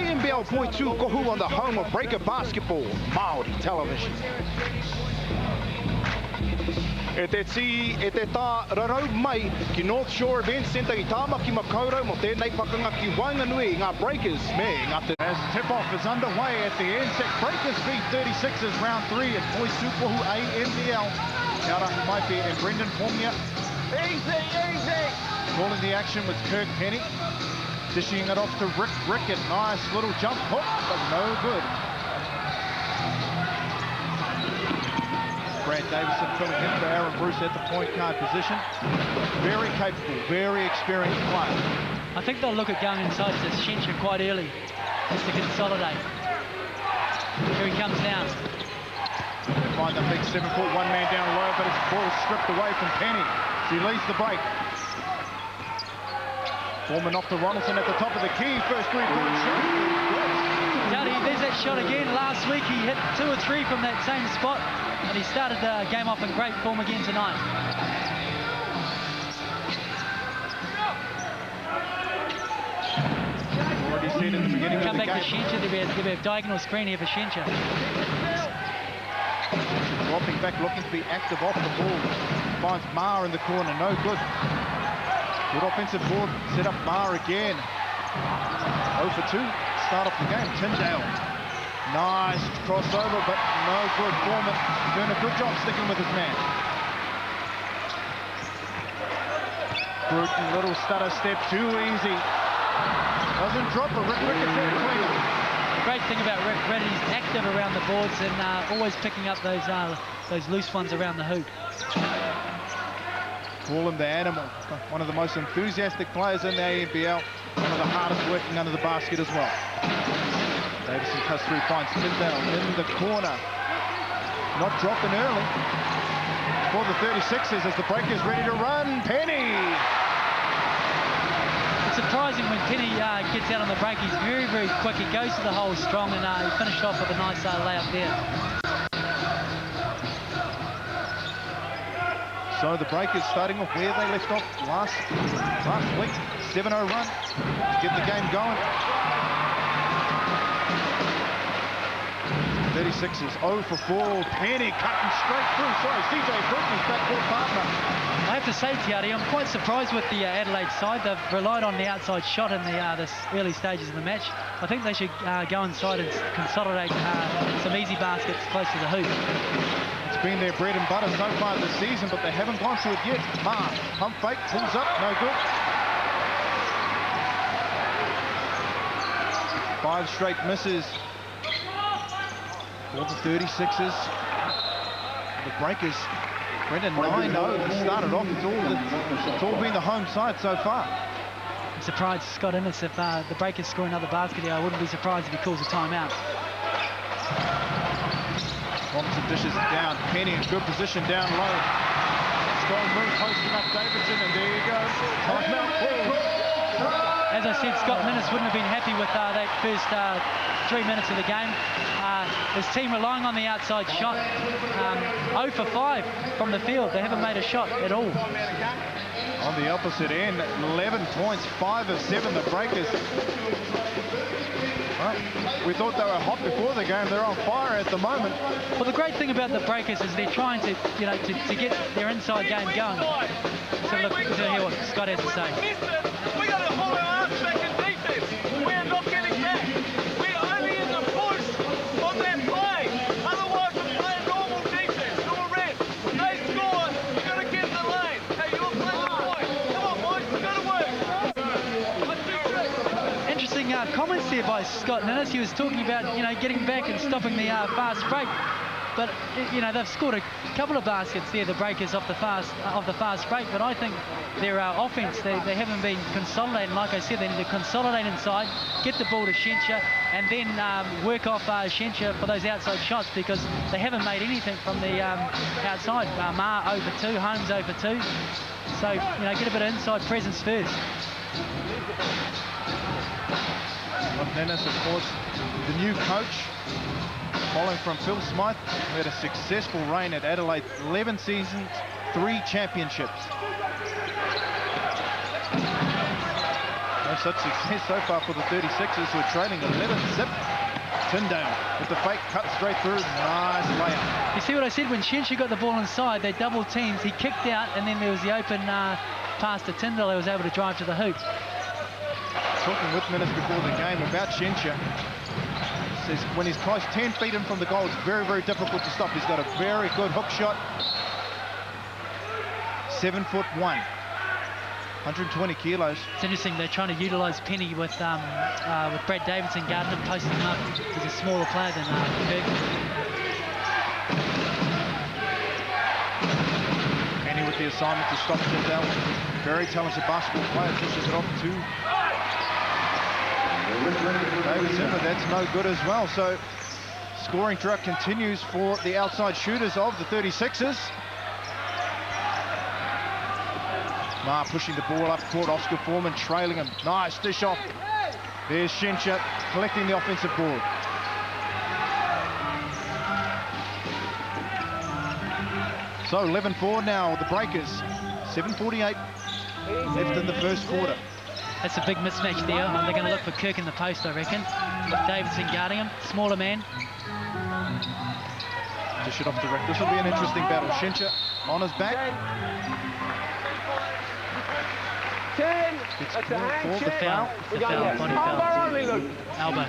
NBL Poi Tū Kohu on the home of Breaker Basketball, Māori Television. E te tā rarau mai ki North Shore Event Centre i Tāmaki Makaurau mo tēnei pakanga ki Wainganui ngā Breakers me ngā te... As tip-off is underway at the NSEC Breakers V36's round 3 at Poi Tū Kohu A NBL. Kia ora, Maipi and Brendan Pomia. Easy! Calling the action with Kirk Penny. Dishing it off to Rick. A nice little jump hook, but no good. Brad Davison filling in for Aaron Bruce at the point guard position. Very capable, very experienced player. I think they'll look at going inside to Shencha quite early, just to consolidate. Here he comes down. They find the big 7-foot one-man down low, but his ball stripped away from Penny. He leads the break. Foreman off to Ronaldson at the top of the key. First three-point shot. Tony, there's that shot again. Last week he hit 2 or 3 from that same spot, and he started the game off in great form again tonight. Already seen in the beginning Come of the back game. to Shencha. There'll be a diagonal screen here for Shencha. Dropping back, looking to be active off the ball. Finds Ma in the corner, no good. Good offensive board, set up Ma again. 0 for 2, start off the game. Tyndale, nice crossover, but no good. Foreman doing a good job sticking with his man. Bruton, little stutter step, too easy. Doesn't drop a Rick Ricketts there cleaner. The great thing about Rick, he's active around the boards and always picking up those loose ones around the hoop. Call him the animal. One of the most enthusiastic players in the ANBL. One of the hardest working under the basket as well. Davison cuts through, finds Tyndale in the corner. Not dropping early. For the 36ers as the Breakers ready to run. Penny! It's surprising when Penny gets out on the break. He's very, very quick. He goes to the hole strong, and he finished off with a nice layup there. So the Breakers starting off where they left off last week. 7-0 run to get the game going. 36ers 0 for 4. Penny cutting straight through. Sorry, CJ Bruton's backcourt partner. I have to say, Tiari, I'm quite surprised with the Adelaide side. They've relied on the outside shot in the early stages of the match. I think they should go inside and consolidate some easy baskets close to the hoop. It's been their bread and butter so far this season, but they haven't gone to it yet. Ma, pump fake, pulls up, no good. 5 straight misses for the 36ers. The Breakers, Brendan, 9-0 started off. It's all been the home side so far. I'm surprised Scott Innes, if the Breakers score another basket here, I wouldn't be surprised if he calls a timeout. Thompson dishes it down. Penny in good position down low. Strong move, posting up Davidson, and there you go. Timeout. As I said, Scott Innes wouldn't have been happy with that first 3 minutes of the game. His team relying on the outside shot. 0 for 5 from the field. They haven't made a shot at all. On the opposite end, 11 points, 5 of 7, the Breakers. Well, we thought they were hot before the game. They're on fire at the moment. Well, the great thing about the Breakers is they're trying to, to get their inside game going. So look, let's hear what Scott has to say. We got to hold our arms back in defense. We are not getting back. We are only in the push on that play. Otherwise, we're playing normal defense, normal red. When they score, you got to get in the lane. Hey, you're playing the point. Come on, boys, we got to work. 1, 2, 3. Interesting comments there by Scott Innes. He was talking about, getting back and stopping the fast break. But, they've scored a couple of baskets there, the Breakers off the fast break. But I think their offense, they haven't been consolidating. Like I said, they need to consolidate inside, get the ball to Shencha, and then work off Shencha for those outside shots, because they haven't made anything from the outside. Ma 0 for 2, Holmes 0 for 2. So, get a bit of inside presence first. Dennis, of course, the new coach, following from Phil Smythe, who had a successful reign at Adelaide, 11 seasons, 3 championships. They've such success so far for the 36ers, who are trailing 11-zip. Tyndale with the fake cut straight through. Nice layup. You see what I said? When Shenshi got the ball inside, they double teams. He kicked out, and then there was the open pass to Tyndale. He was able to drive to the hoop. Talking with minutes before the game about Shenshi. Says when he's close 10 feet in from the goal, it's very, very difficult to stop. He's got a very good hook shot. 7'1", 120 kilos. It's interesting, they're trying to utilise Penny with Brad Davidson guarding him, posting him up. He's a smaller player than Kirk. Penny with the assignment to stop Tyndale. Very talented basketball player. Pushes it off to Davidson, but that's no good as well. So scoring drought continues for the outside shooters of the 36ers. Ma pushing the ball up court. Oscar Foreman trailing him. Nice dish off. There's Shenshi collecting the offensive board. So 11-4 now, the Breakers. 7:48 left in the first quarter. That's a big mismatch there. They're going to look for Kirk in the post, I reckon. Davidson guarding him. Smaller man. Dish it off the rack. This will be an interesting battle. Shenshi on his back. 10. Gets That's a called hand for check. the foul. The foul, body Armbar foul. only, Luke. Elbow.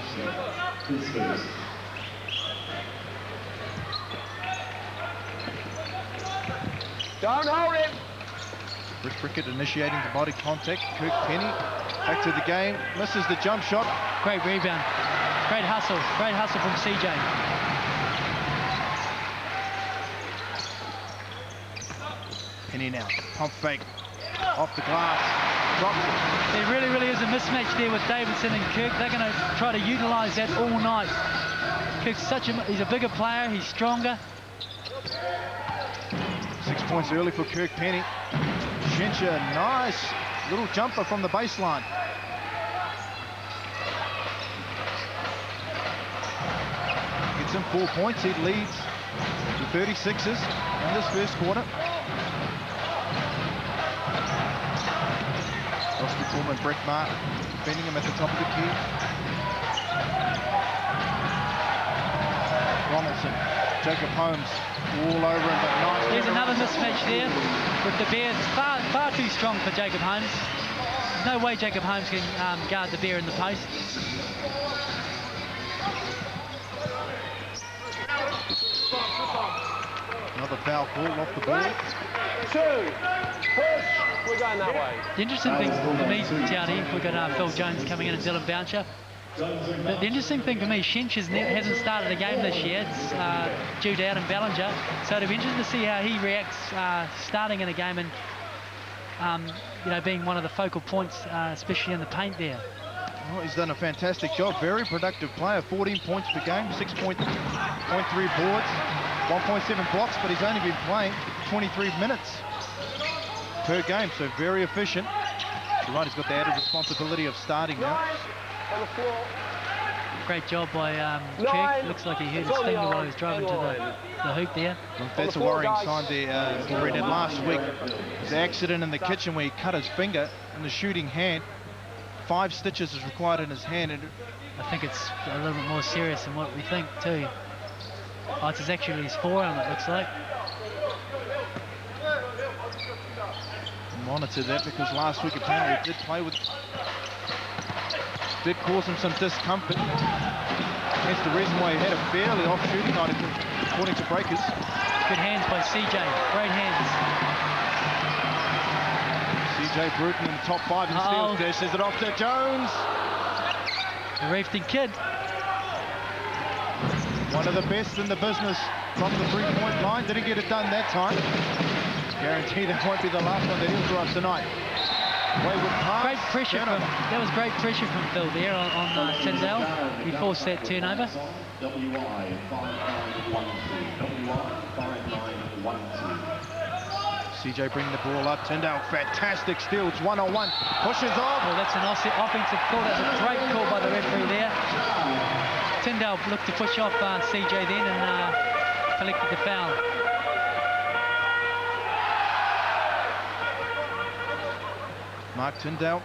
Don't hold him. Rick Rickett initiating the body contact. Kirk Penny back to the game. Misses the jump shot. Great rebound. Great hustle. Great hustle from CJ. Penny now. Pump fake. Off the glass. Drops it. There really, really is a mismatch there with Davidson and Kirk. They're going to try to utilise that all night. Kirk's he's a bigger player. He's stronger. 6 points early for Kirk Penny. Shenshi, nice little jumper from the baseline. Gets him 4 points. He leads the 36ers in this first quarter. Oscar Foreman, Brett Martin defending him at the top of the key. Ronaldson, Jacob Holmes all over him, but nice. There's another mismatch there with the Bears. Far too strong for Jacob Holmes. There's no way Jacob Holmes can guard the Bear in the post. Another foul call off the ball. 2. Push. We're going that way. The interesting thing for me, Townie, we've got Phil Jones coming in and Dylan Boucher. But the interesting thing for me, Shenshi hasn't started a game this year. It's due to Adam Ballinger. So it'll be interesting to see how he reacts starting in a game and being one of the focal points, especially in the paint there. Well, he's done a fantastic job. Very productive player. 14 points per game, 6.3 boards, 1.7 blocks, but he's only been playing 23 minutes per game, so very efficient. You're right, he's got the added responsibility of starting now. On the floor. Great job by Kirk. 9. Looks like he hurt his finger while he was driving to the hoop there. Well, that's a worrying sign there. Brendan, last week, the accident in the kitchen where he cut his finger in the shooting hand. 5 stitches is required in his hand. And I think it's a little bit more serious than what we think too. Oh, it's actually his forearm, it looks like. monitor that because last week apparently did cause him some discomfort. Hence the reason why he had a fairly off shooting night according to Breakers. Good hands by CJ, great hands. CJ Bruton in the top 5 in steals. Dishes it off to Jones. The Reefton kid. One of the best in the business from the three-point line. Didn't get it done that time. Guarantee that won't be the last one that he'll throw up tonight. Wayward pass. Great pressure from, that was great pressure from Phil there on Tyndale. He forced that turnover. CJ bringing the ball up. Tyndale, fantastic steal. It's one-on-one. Pushes off. Well, that's an offensive call. That's a great call by the referee there. Tyndale looked to push off CJ then and collected the foul. Mark Tyndale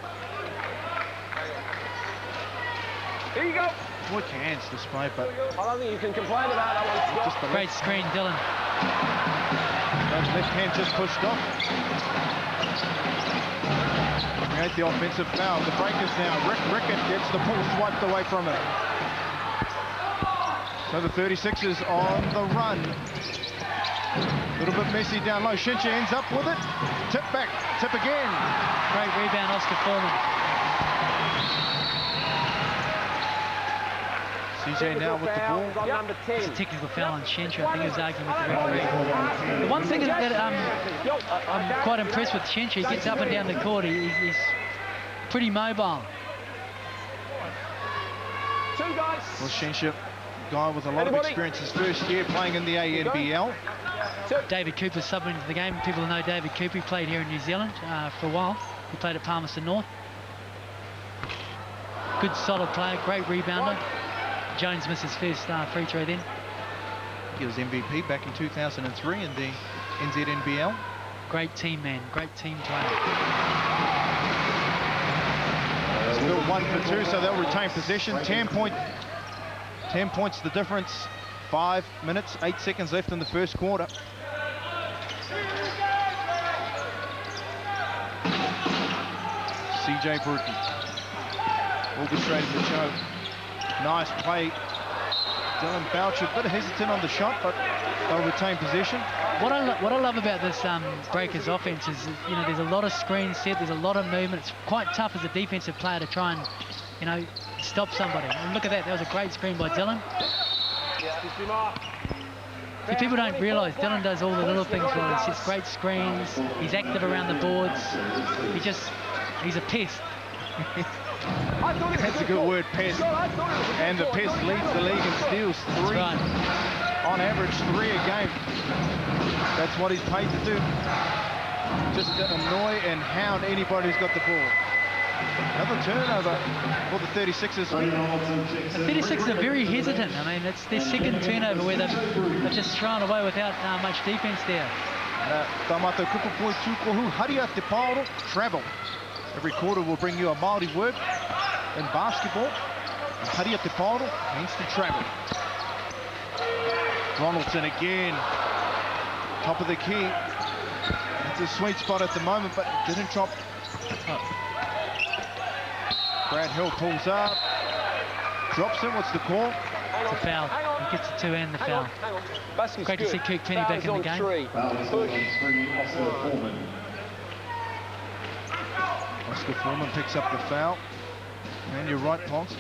Here you go. Good hands display, but I don't think you can complain about that one, Scott. just the Great screen, Dylan. left hand just pushed off. Create the offensive foul. The Breakers now. Rickett gets the ball swiped away from it. So the 36ers on the run. A little bit messy down low. Shincha ends up with it. Tip back. Tip again. Great rebound, Oscar Foreman. CJ now with the ball. On number 10. It's a technical foul on Shentra. I think he was arguing with the referee. The one thing that I'm quite impressed with Shentra, he gets up and down the court. He's pretty mobile. Two guys. Well, Shincha, guy with a lot of experience, his first year playing in the NBL. David Cooper subbing into the game. People who know David Cooper, he played here in New Zealand for a while. He played at Palmerston North. Good solid player, great rebounder. Jones missed his first free throw then. He was MVP back in 2003 in the NZNBL. Great team man, great team player. Still 1 for 2, so they'll retain possession. 10 points the difference. 5 minutes, 8 seconds left in the first quarter. CJ Bruton orchestrating the show. Nice play. Dylan Boucher, a bit hesitant on the shot, but they'll retain possession. What I love about this Breakers offense is, you know, there's a lot of screens set, there's a lot of movement. It's quite tough as a defensive player to try and, you know, stop somebody. And look at that, that was a great screen by Dylan. See, people don't realise Dylan does all the little things well. He sets great screens, he's active around the boards. He's a pest. That's a good word, pest. And the pest leads the league in steals. 3. Right. On average, 3 a game. That's what he's paid to do. Just to annoy and hound anybody who's got the ball. Another turnover for the 36ers. The 36ers are very hesitant. I mean, it's their second turnover where they've just thrown away without much defense there. Tamato Kupupoi Tukohu Haria Te Paoro, travel. Every quarter will bring you a Māori word in basketball. And Haria Te Paoro means to travel. Ronaldson again, top of the key. It's a sweet spot at the moment, but it didn't drop. Brad Hill pulls up, drops it. What's the call? It's a foul. He gets the 2 and the foul. Great to see Kirk Penny back in the game. Oscar Foreman picks up the foul. And you're right, Ponce.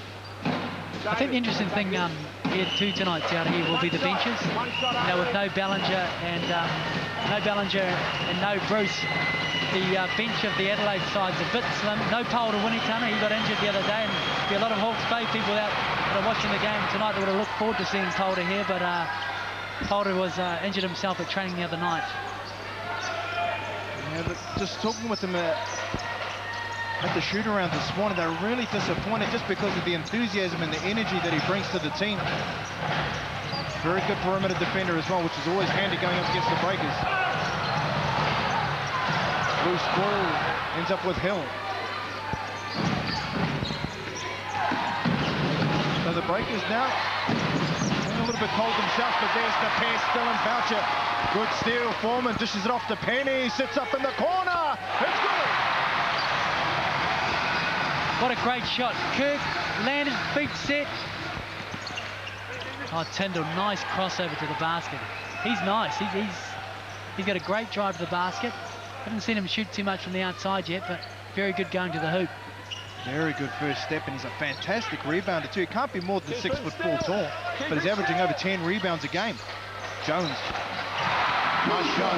I think the interesting thing here too tonight, out here, will be the benches. You know, with no Ballinger and no Bruce, the bench of the Adelaide side's a bit slim. No Paul to Winitana, he got injured the other day, and there'll be a lot of Hawke's Bay people out that are watching the game tonight that would have looked forward to seeing Polder here, but Polder was injured himself at training the other night. Yeah, but just talking with him at the shoot-around this morning, they're really disappointed just because of the enthusiasm and the energy that he brings to the team. Very good perimeter defender as well, which is always handy going up against the Breakers. Loose ball ends up with Hill. So the Breakers now a little bit cold themselves, but there's the pass. Dylan Boucher, good steal. Foreman dishes it off to Penny, sits up in the corner. It's good. What a great shot. Kirk landed, feet set. Oh, Tyndall, nice crossover to the basket. He's nice. He's got a great drive to the basket. Haven't seen him shoot too much from the outside yet, but very good going to the hoop. Very good first step, and he's a fantastic rebounder too. He can't be more than 6'4" tall, but he's averaging over 10 rebounds a game. Jones. Nice shot.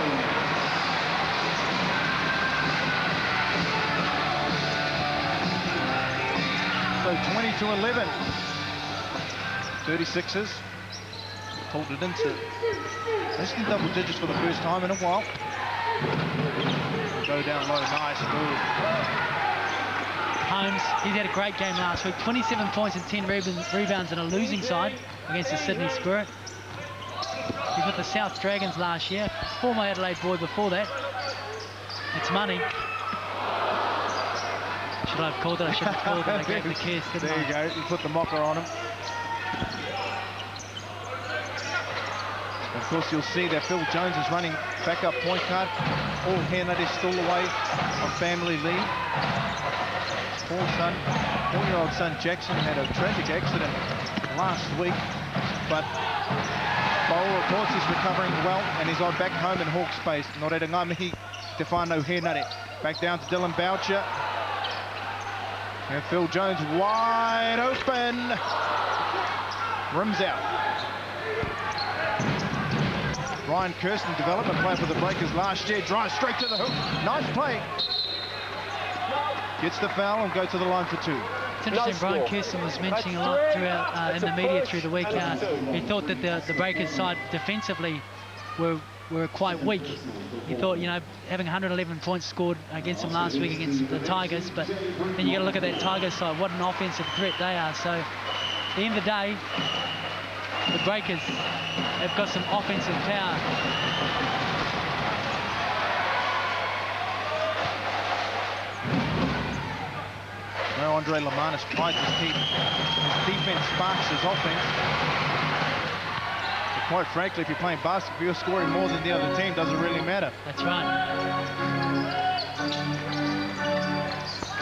So 20-11. 36ers pulled it into less than double digits for the first time in a while. Go down low, nice move. Holmes, he's had a great game last week. 27 points and 10 rebounds in a losing side against the Sydney Spirit. He's with the South Dragons last year. Former Adelaide boy before that. It's money. Should I have called it? I shouldn't have called it. I gave the kiss, didn't There I? you go. You put the mocker on him. Of course, you'll see that Phil Jones is running backup point guard. All Hairnut is still away on family leave. His 4-year-old son Jackson had a tragic accident last week, but by all reports he's recovering well and he's on back home in Hawke's Bay. Nō reira ngā mihi te whānau Hairnut. Back down to Dylan Boucher. And Phil Jones wide open. Rims out. Ryan Kirsten, development player for the Breakers last year, drives straight to the hook. Nice play. Gets the foul and go to the line for 2. It's interesting, Brian Kirsten was mentioning a lot throughout in the media through the week. He thought that the Breakers side defensively were quite weak. He thought, you know, having 111 points scored against them last week against the Tigers, but then you got to look at that Tigers side, what an offensive threat they are. So at the end of the day, the Breakers have got some offensive power. Now Andre Lamanis tries his teeth. His defense sparks his offense. But quite frankly, if you're playing basketball, you're scoring more than the other team, doesn't really matter. That's right.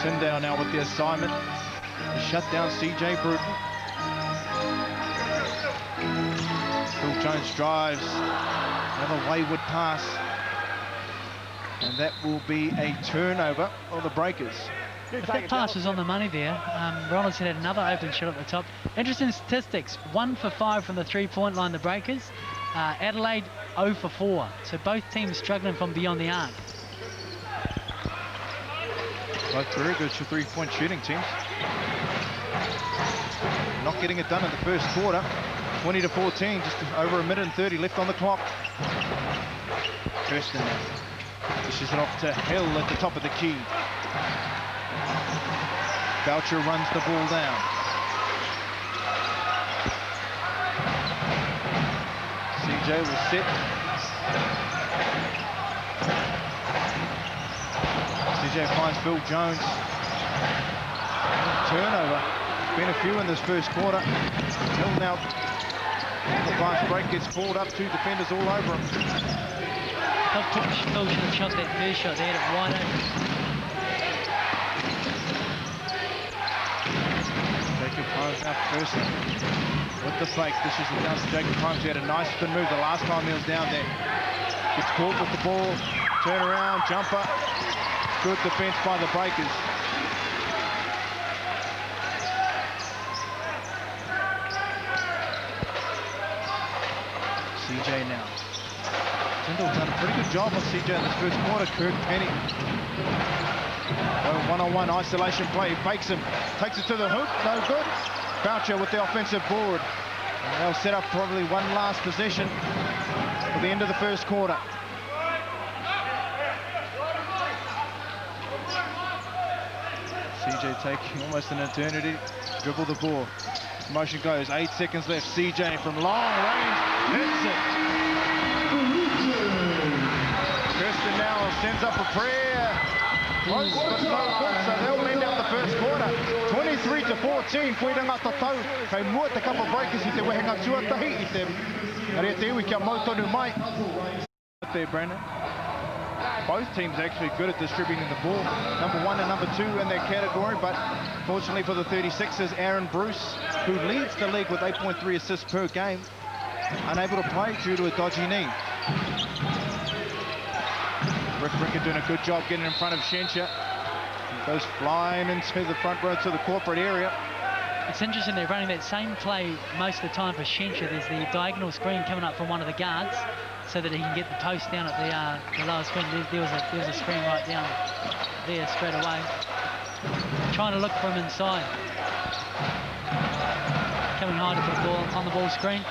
Tyndale now with the assignment to shut down CJ Bruton. Phil Jones drives, another wayward pass, and that will be a turnover for the Breakers. If that pass was on the money there, Ronaldson had another open shot at the top. Interesting statistics, 1 for 5 from the three-point line, the Breakers. Adelaide 0 for 4, so both teams struggling from beyond the arc. Both very good three-point shooting teams. Not getting it done in the first quarter. 20-14, just over a minute and 30 left on the clock. Kirsten dishes it off to Hill at the top of the key. Boucher runs the ball down. CJ will sit. CJ finds Phil Jones. Turnover. Been a few in this first quarter. Hill now. The fast break gets pulled up, 2 defenders all over him. Phil should have shot that first shot there at wide open. Jacob Holmes now first with the fake. This is the down to Jacob Holmes. He had a nice spin move the last time he was down there. Gets caught with the ball. Turn around, jumper. Good defense by the Breakers. CJ now. Tyndall done a pretty good job on CJ in this first quarter. Kirk Penny. One-on-one isolation play. He fakes him. Takes it to the hoop. No good. Boucher with the offensive board. And they'll set up probably one last possession for the end of the first quarter. CJ taking almost an eternity. Dribble the ball. Motion goes. 8 seconds left. CJ from long range. Hits it. Kirsten now sends up a prayer. Close, but no good, so they'll end out the first quarter. 23-14, pui rangata tau. Kei mua te kapa Breakers I te wehenga tuatahi I te area te iwi kia mautonu mai. There, Brandon. Both teams actually good at distributing the ball. Number 1 and number 2 in their category, but fortunately for the 36ers, Aaron Bruce, who leads the league with 8.3 assists per game, unable to play due to a dodgy knee. Rick Ricker doing a good job getting in front of Shencha. He goes flying into the front row to the corporate area. It's interesting they're running that same play most of the time for Shencha. There's the diagonal screen coming up from one of the guards so that he can get the post down at the lower screen. There was a screen right down there straight away. Trying to look from inside. Coming high to put the ball on the ball screen.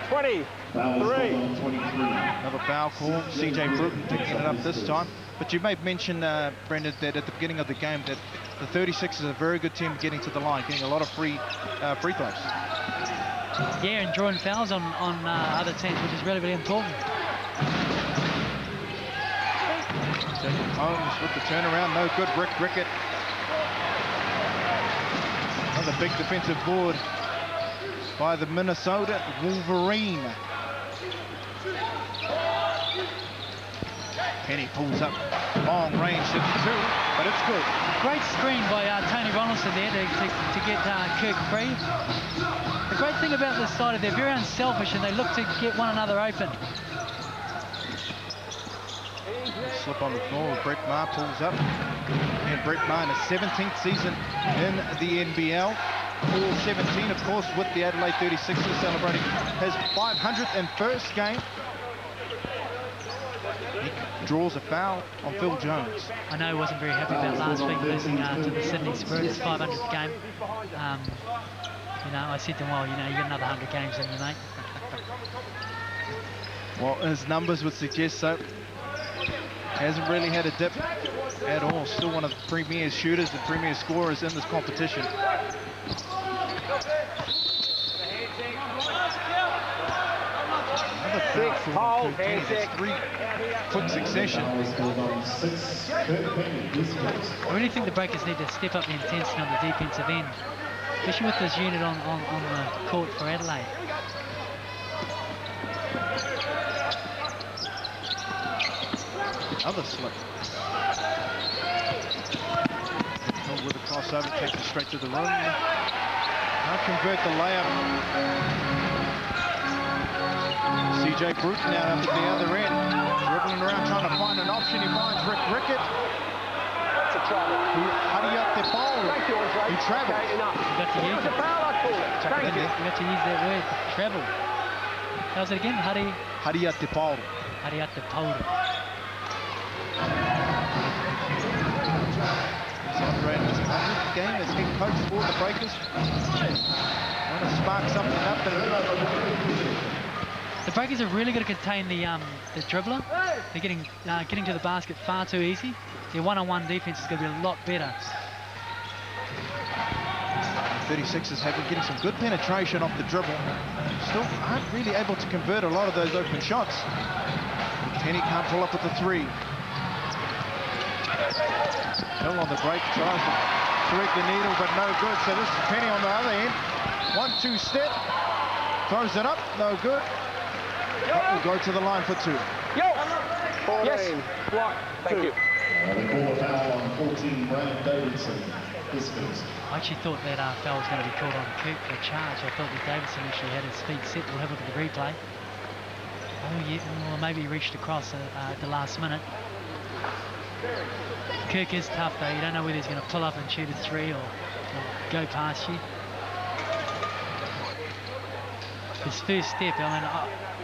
23. Another foul call. CJ Bruton picking it up this time. But you may mention, Brendan, that at the beginning of the game that the 36ers is a very good team getting to the line, getting a lot of free throws. Yeah, and drawing fouls on other teams, which is really, really important. Jacob Holmes with the turnaround, no good. Rick Rickett. Another big defensive board by the Minnesota Wolverine. Penny pulls up, long range hit two, but it's good. Great screen by Tony Ronaldson there to get Kirk free. The great thing about this side is they're very unselfish and they look to get one another open. Slip on the floor, Brett Maher pulls up. And Brett Maher in his 17th season in the NBL. All 17, of course, with the Adelaide 36ers celebrating his 501st game. He draws a foul on Phil Jones. I know he wasn't very happy about last week losing to the Sydney Spurs, 500th game. You know, I said to him, well, you know, you got another 100 games in you, mate. Well, his numbers would suggest so. Hasn't really had a dip at all. Still one of the premier shooters and premier scorers in this competition. Another foul for Kirk Penny. That's 3 quick succession. I really think the Breakers need to step up the intensity on the defensive end, especially with this unit on the court for Adelaide. Another slip. Hill with a crossover, takes it straight to the rim. Can't convert the layup. CJ Bruton now up at the other end. Dribbling around trying to find an option. He finds Rick Rickett. That's a trouble. How do you have to foul? Thank you, Andre. He travels. Okay, enough. You got to use It's a it. foul, I call it. Thank you. You got to use that word, travel. How's it again? Hadia Tepal. Hariat the Powder. Andre in his 100th game as head coach for the Breakers. Want to spark something up. The Breakers are really going to contain the dribbler. They're getting to the basket far too easy. Their one-on-one defense is going to be a lot better. 36ers have been getting some good penetration off the dribble. Still aren't really able to convert a lot of those open shots. Penny can't pull up with the 3. Hill on the break tries to thread the needle, but no good. So this is Penny on the other end. 1-2 step. Throws it up, no good. But will go to the line for 2. Yo! 14. Yes. Block. Thank you. They call a foul on 14, Brandon Davidson. I actually thought that foul was going to be called on Kirk for a charge. I thought that Davidson actually had his feet set. We'll have a look at the replay. Oh yeah, well maybe he reached across at the last minute. Kirk is tough though. You don't know whether he's going to pull up and shoot a 3 or go past you. His first step, I mean,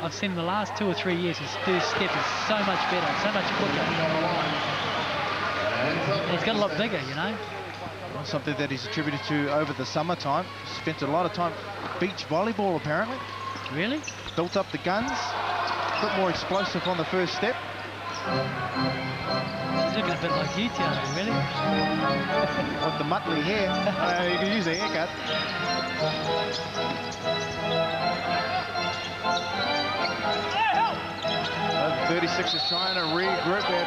I've seen the last 2 or 3 years, his first step is so much better, so much quicker. And he's got a lot bigger, you know. Something that he's attributed to over the summertime. Spent a lot of time beach volleyball apparently. Really? Built up the guns. A bit more explosive on the first step. He's looking a bit like you, Tiago, really. With the muttly hair. You can use a haircut. 36 is trying to regroup it.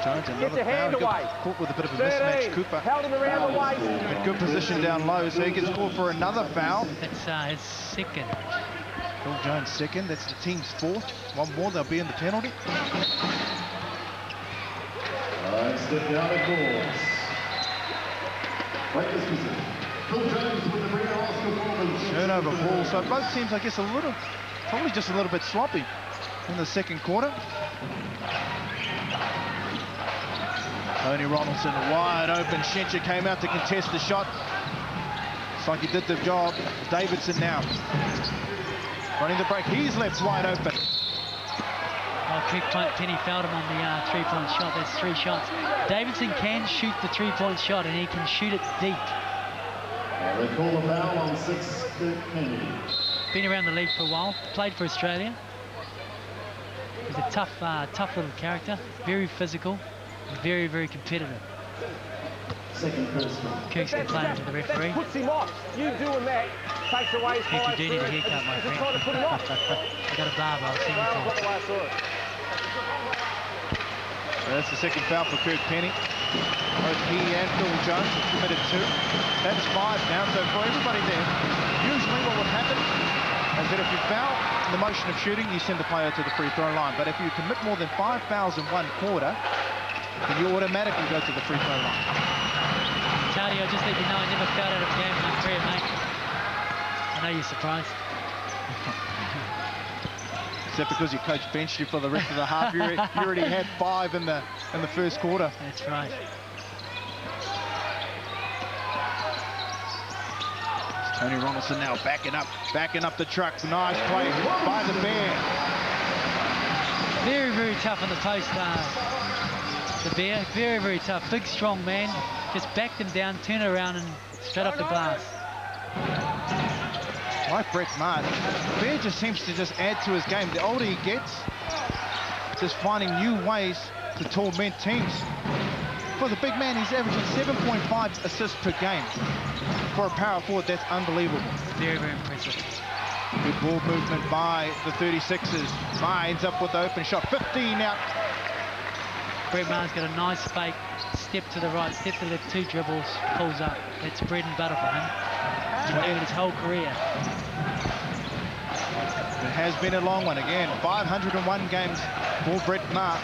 Jones, another foul. Caught with a bit of a mismatch. Cooper held him around the waist. in good position down low, so he gets called for another foul. That's his second. Phil Jones second. That's the team's 4th. One more, they'll be in the penalty. Step down the course. Breakers position. Phil Jones with the free Oscar performance. Turnover ball. So both teams, I guess, probably just a little bit sloppy in the second quarter. Tony Ronaldson wide open. Shencher came out to contest the shot. Looks like he did the job. Davidson now running the break. He's left wide open. Oh, Penny fouled him on the 3-point shot. That's 3 shots. Davidson can shoot the 3-point shot and he can shoot it deep. They call a foul on 6 Penny. Been around the league for a while. Played for Australia. He's a tough little character. Very physical. Very, very competitive. Second person. Kirk's complaining to the referee. Puts him off. You doing that takes away his Kirk, you do need a haircut, my friend. Trying to put him off. I got a barber, I'll send you to him. That's the second foul for Kirk Penny. Both he and Phil Jones have committed 2. That's 5 now. So for everybody there, usually what would happen is that if you foul in the motion of shooting, you send the player to the free throw line. But if you commit more than 5 fouls in one quarter, then you automatically go to the free throw line. Charlie, I just let you know I never fouled out of a game in my career, mate. I know you're surprised. Except because your coach benched you for the rest of the half. You already had 5 in the first quarter. That's right. It's Tony Ronaldson now backing up the truck. Nice play by the Bear. Very, very tough on the post, the Bear. Very, very tough. Big, strong man. Just backed him down, turn around, and straight off the glass. Like Brett Marsh, Bear just seems to just add to his game. The older he gets, just finding new ways to torment teams. For the big man, he's averaging 7.5 assists per game. For a power forward, that's unbelievable. Very, very impressive. Good ball movement by the 36ers. Ma ends up with the open shot. 15 out. Brett Maher's got a nice fake. Step to the right, step to the left, 2 dribbles, pulls up. It's bread and butter for him. He's been doing it his whole career. It has been a long one again. 501 games for Brett Maher.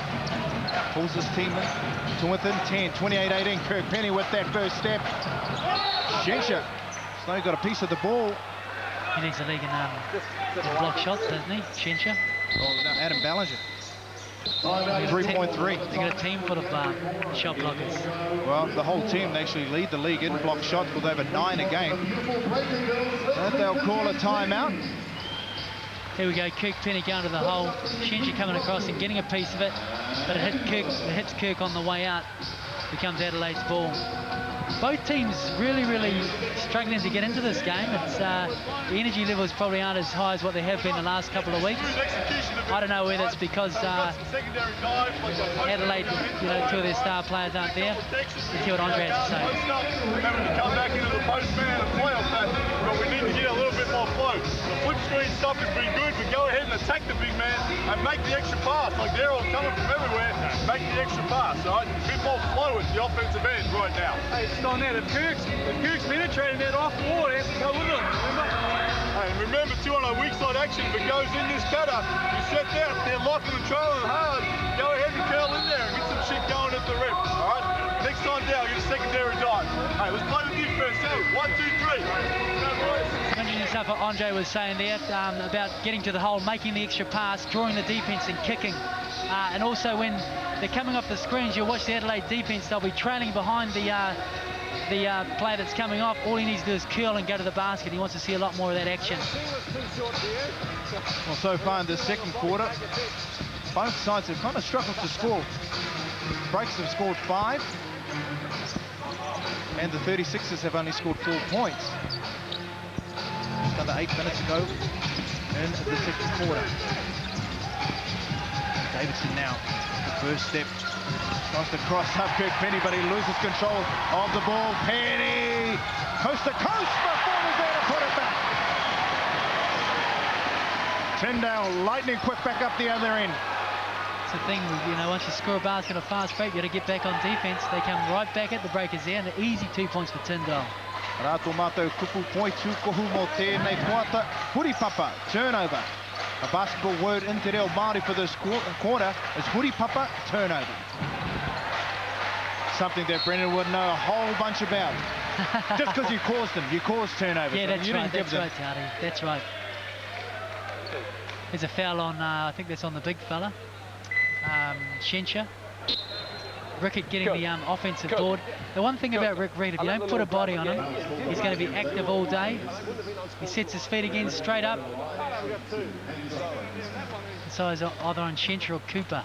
Pulls his team in to within 10. 28-18. Kirk Penny with that first step. Shensha. Snow got a piece of the ball. He needs a league in block shots, doesn't he? Shensha. Oh, no, Adam Ballinger. 3.3. They got a team full of shot blockers. Well, the whole team, they actually lead the league in block shots with over 9 a game. And they'll call a timeout. Here we go, Kirk Penny going to the hole. Shensha coming across and getting a piece of it, but it hits Kirk on the way out. Becomes Adelaide's ball. Both teams really, really struggling to get into this game. It's the energy levels probably aren't as high as what they have been the last couple of weeks. I don't know whether it's because Adelaide, 2 of their star players aren't there. Let's hear what Andre has to say. Having to come back into the post-man and playoff pattern, but we need to get a little bit more flow. The foot screen stuff has been good, but go ahead and attack the big man and make the extra pass. Like they're all coming from everywhere, make the extra pass, all right? A bit more flow at the offensive end right now. Hey, it's on that. If Kirk's penetrating that off the wall, it has to go with him, remember? Hey, and remember too, on our weak side action, if it goes in this cutter, you set that, they're locking and trailing hard, go ahead and curl in there and get some shit going at the rim, all right? Next time down, get a secondary dive. Hey, let's play the defense, so 1, 2, 3. Interesting stuff what Andre was saying there about getting to the hole, making the extra pass, drawing the defense and kicking. And also when they're coming off the screens, you'll watch the Adelaide defense, they'll be trailing behind the player that's coming off. All he needs to do is curl and go to the basket. He wants to see a lot more of that action. Well, so far in the second quarter, both sides have kind of struggled to score. Breaks have scored 5, and the 36ers have only scored 4 points. Just under 8 minutes ago in the second quarter. Davidson now, the first step. Tries to cross up Kirk Penny, but he loses control of the ball. Penny, coast to coast, before he's there to put it back. Tyndale, lightning quick back up the other end. It's the thing, once you score a basket on a fast break, you got to get back on defense. They come right back at the breakers there, and an easy 2 points for Tyndale. Rato mātou kupu poitu kohu mo tēnei poata. Huripapa, turnover. A basketball word in Te Reo Māori for this quarter is huripapa, turnover. Something that Brendan would know a whole bunch about. Just because you caused them, you caused turnovers. Yeah, that's you right, didn't give that's right, Tardy, that's right. There's a foul on, I think that's on the big fella, Shensha. Rickett getting the offensive board. The one thing about Rick Reed, if you don't put a body on him, he's going to be active all day. He sets his feet again straight up. So it's either on Shensha or Cooper.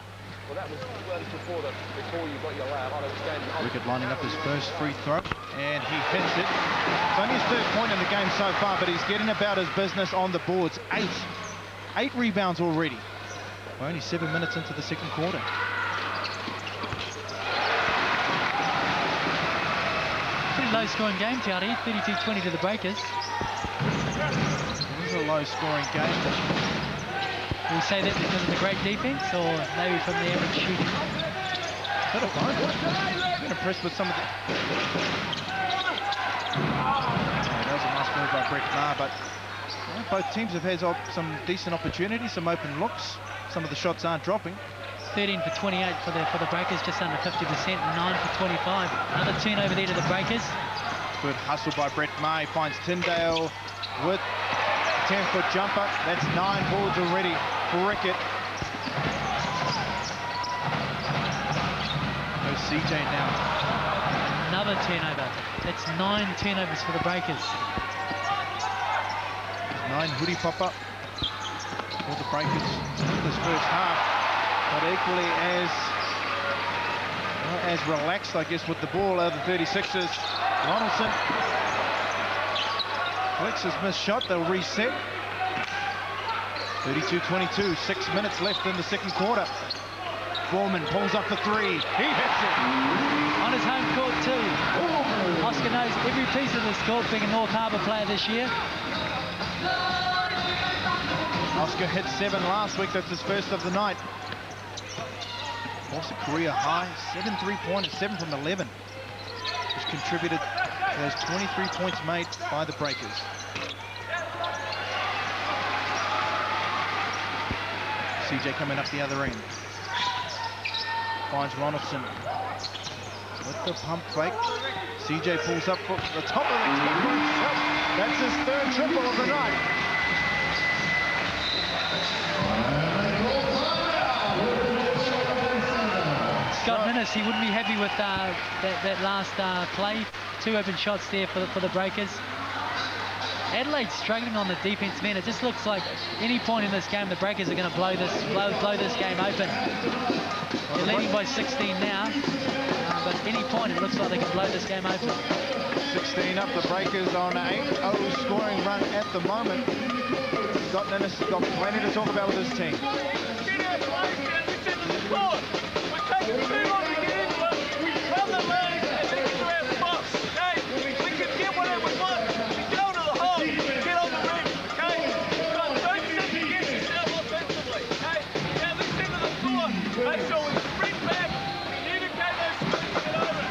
Rickett lining up his first free throw, and he hits it. It's only his 3rd point in the game so far, but he's getting about his business on the boards. 8 rebounds already. We're only 7 minutes into the second quarter. Pretty low scoring game, Tiari. 32-20 to the Breakers. It was a low scoring game. Do we say that because of the great defense, or maybe from the average shooting? bit of both. I've been impressed with some of the... that was a nice move by Brett Maher, but both teams have had some decent opportunities, some open looks. Some of the shots aren't dropping. 13 for 28 for the Breakers, just under 50%, and 9 for 25. Another turnover there to the Breakers. Good hustle by Brett Maher. He finds Tyndale with a 10-foot jumper. That's 9 boards already for Rickett. Goes CJ now. Another turnover. That's 9 turnovers for the Breakers. 9 hoodie pop-up for the Breakers in this first half, but equally as relaxed, I guess, with the ball over the 36ers. Ronaldson flicks his missed shot. They'll reset. 32-22, 6 minutes left in the second quarter. Foreman pulls up the 3. He hits it. On his home court too. Oscar knows every piece of this court, being a North Harbour player this year. Oscar hit 7 last week. That's his first of the night. Also career high, 7 3-pointers, 7 from 11, which contributed to those 23 points made by the Breakers. CJ coming up the other end. Finds Ronaldson with the pump fake. CJ pulls up for the top of the key for himself. That's his 3rd triple of the night. Scott Minnis, he wouldn't be happy with that last play. 2 open shots there for the Breakers. Adelaide struggling on the defensive end. It just looks like any point in this game, the Breakers are going to blow this game open. They're leading by 16 now, but at any point it looks like they can blow this game open. 16 up, the Breakers on an 8-0 scoring run at the moment. Scott Ninnis has got plenty to talk about with his team. Too long to get into it. We run the legs and then get around the box. Okay? We can get whatever we want. We go to the hole. Get on the rim. Okay? But don't second guess yourself offensively. Okay? Now this end of the floor. Make sure we sprint back. Communicate those screens and over.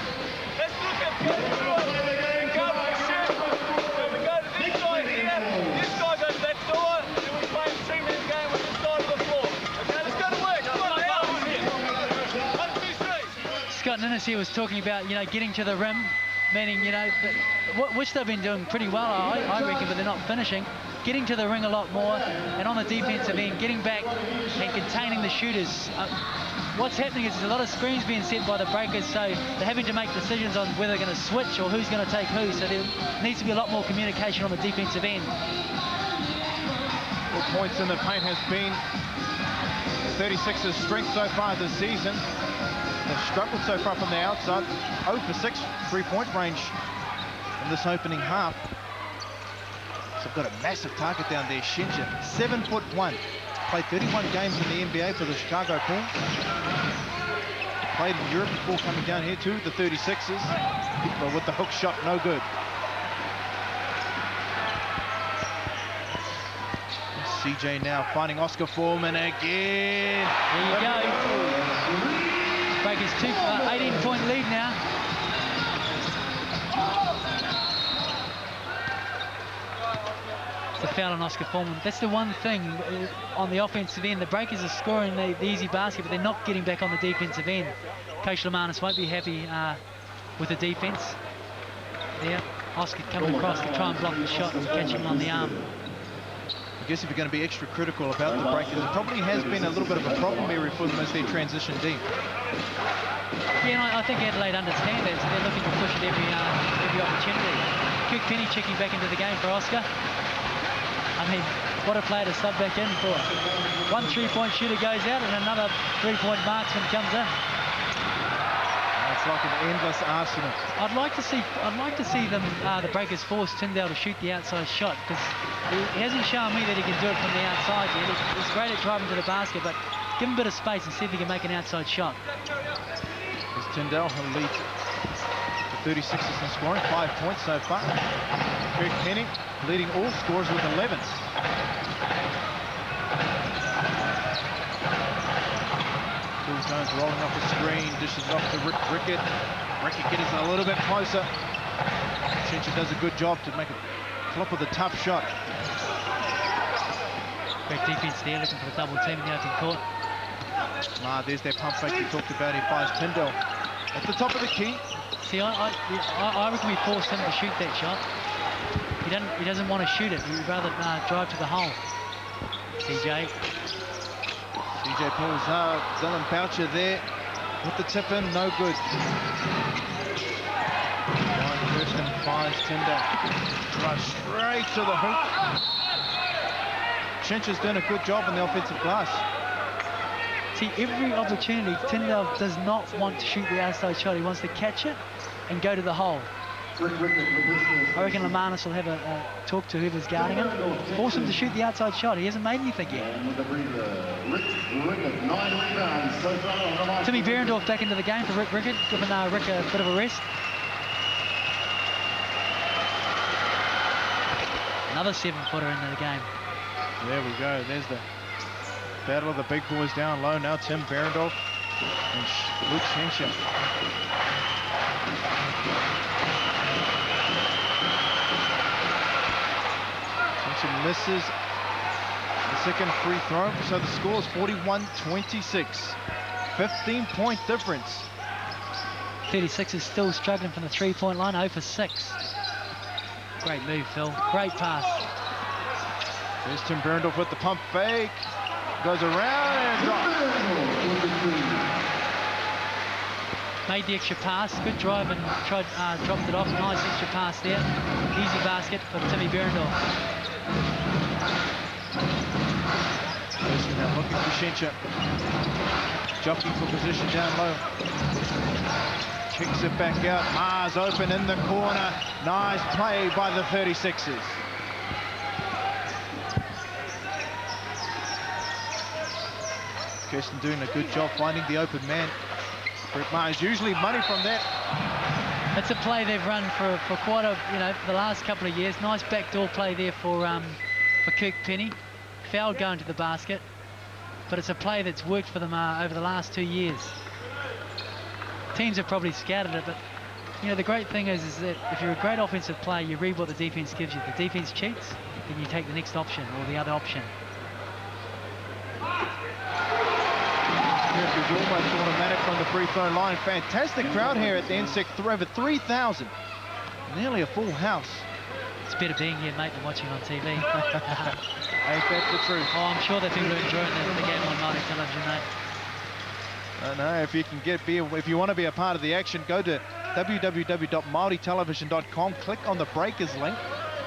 Let's look at go through it. And go to the circle. So we go to this guy here. This guy goes to that door. Then we play a 2-man game with this side of the floor. Okay? Let's go to work. Come on, out with it. Scott Ninnis here was talking about, getting to the rim, meaning, which they've been doing pretty well, I reckon, but they're not finishing. Getting to the ring a lot more, and on the defensive end, getting back and containing the shooters. What's happening is there's a lot of screens being set by the Breakers, so they're having to make decisions on whether they're going to switch or who's going to take who, so there needs to be a lot more communication on the defensive end. Well, points in the paint has been 36's strength so far this season. They've struggled so far from the outside. 0 for 6 3-point range in this opening half. So they've got a massive target down there, Shinja. 7'1". Played 31 games in the NBA for the Chicago Bulls. Played in Europe before coming down here to the 36ers. But with the hook shot, no good. CJ now finding Oscar Foreman again. There you go. Breakers 18-point lead now. It's a foul on Oscar Foreman. That's the one thing on the offensive end. The Breakers are scoring the easy basket, but they're not getting back on the defensive end. Coach Lamanis won't be happy with the defense. There, Oscar coming across to try and block the shot and catch him on the arm. I guess if you're going to be extra critical about the Breakers, it probably has been a little bit of a problem area for them as they transition deep. Yeah, and I think Adelaide understand that, so they're looking to push it every opportunity. Kirk Penny checking back into the game for Oscar. I mean, what a player to sub back in for. 1 3-point shooter goes out and another 3-point marksman comes in. It's like an endless arsenal. I'd like to see them, the Breakers, force Tyndale to shoot the outside shot, because he hasn't shown me that he can do it from the outside yet. He's great at driving to the basket, but give him a bit of space and see if he can make an outside shot. There's Tyndale, who'll lead the 36ers in scoring, 5 points so far. Kirk Penny leading all scorers with 11. Pulls Jones rolling off the screen, dishes it off to Rickett. Rickett getting a little bit closer. Chincha does a good job to make a flip with a tough shot. Great defense there, looking for the double team in the open court. There's that pump fake we talked about. He finds Tyndall at the top of the key. See, I reckon we forced him to shoot that shot. He doesn't want to shoot it. He'd rather drive to the hole. CJ pulls out. Dylan Boucher there with the tip in, no good. Ryan Kirsten finds Tyndall. Drives straight to the hoop. Chincha's doing a good job on the offensive glass. See, every opportunity, Tyndall does not want to shoot the outside shot. He wants to catch it and go to the hole. I reckon Lamanis will have a talk to whoever's guarding him. Force him to shoot the outside shot. He hasn't made anything yet. Timmy Behrendorff back into the game for Rick Rickett, giving Rick a bit of a rest. Another 7-footer into the game. There we go. There's the battle of the big boys down low. Now Tim Behrendorff and Luke Chincha. Chincha misses the second free throw. So the score is 41-26. 15-point difference. 36 is still struggling from the three-point line, 0 for 6. Great move, Phil. Great pass. There's Tim Behrendorff with the pump fake. Goes around and drops. Made the extra pass. Good drive and dropped it off. Nice extra pass there. Easy basket for Timmy Behrendorff. Now looking for Chincha. Jockeying for position down low. Kicks it back out. Mars open in the corner. Nice play by the 36ers. Kirsten doing a good job finding the open man. Brett Mars usually money from that. It's a play they've run for quite a, for the last couple of years. Nice backdoor play there for Kirk Penny. Foul going to the basket, but it's a play that's worked for them over the last 2 years. Teams have probably scouted it, but the great thing is that if you're a great offensive player, you read what the defense gives you. The defense cheats, then you take the next option or the other option. It was almost automatic from the free throw line. Fantastic crowd here at the NSEC. Over 3,000. Nearly a full house. It's better being here, mate, than watching on TV. Ain't that the truth? Oh, I'm sure that people are enjoying the game on Māori television, mate. I know. If you can if you want to be a part of the action, go to www.maoritelevision.com, click on the Breakers link,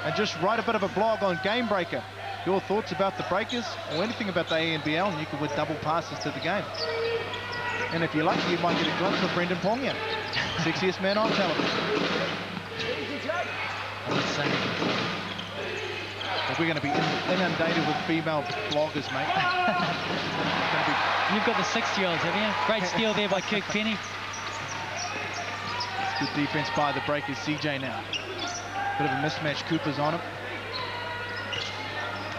and just write a bit of a blog on Game Breaker. Your thoughts about the Breakers or anything about the NBL, and you can win double passes to the game. And if you're lucky, you might get a glimpse of Brendan Pongia, sexiest man on television. We're going to be inundated with female bloggers, mate. You've got the 60-year-olds, have you? Great steal there by Kirk Penny. Good defense by the Breakers. CJ now. Bit of a mismatch. Cooper's on him.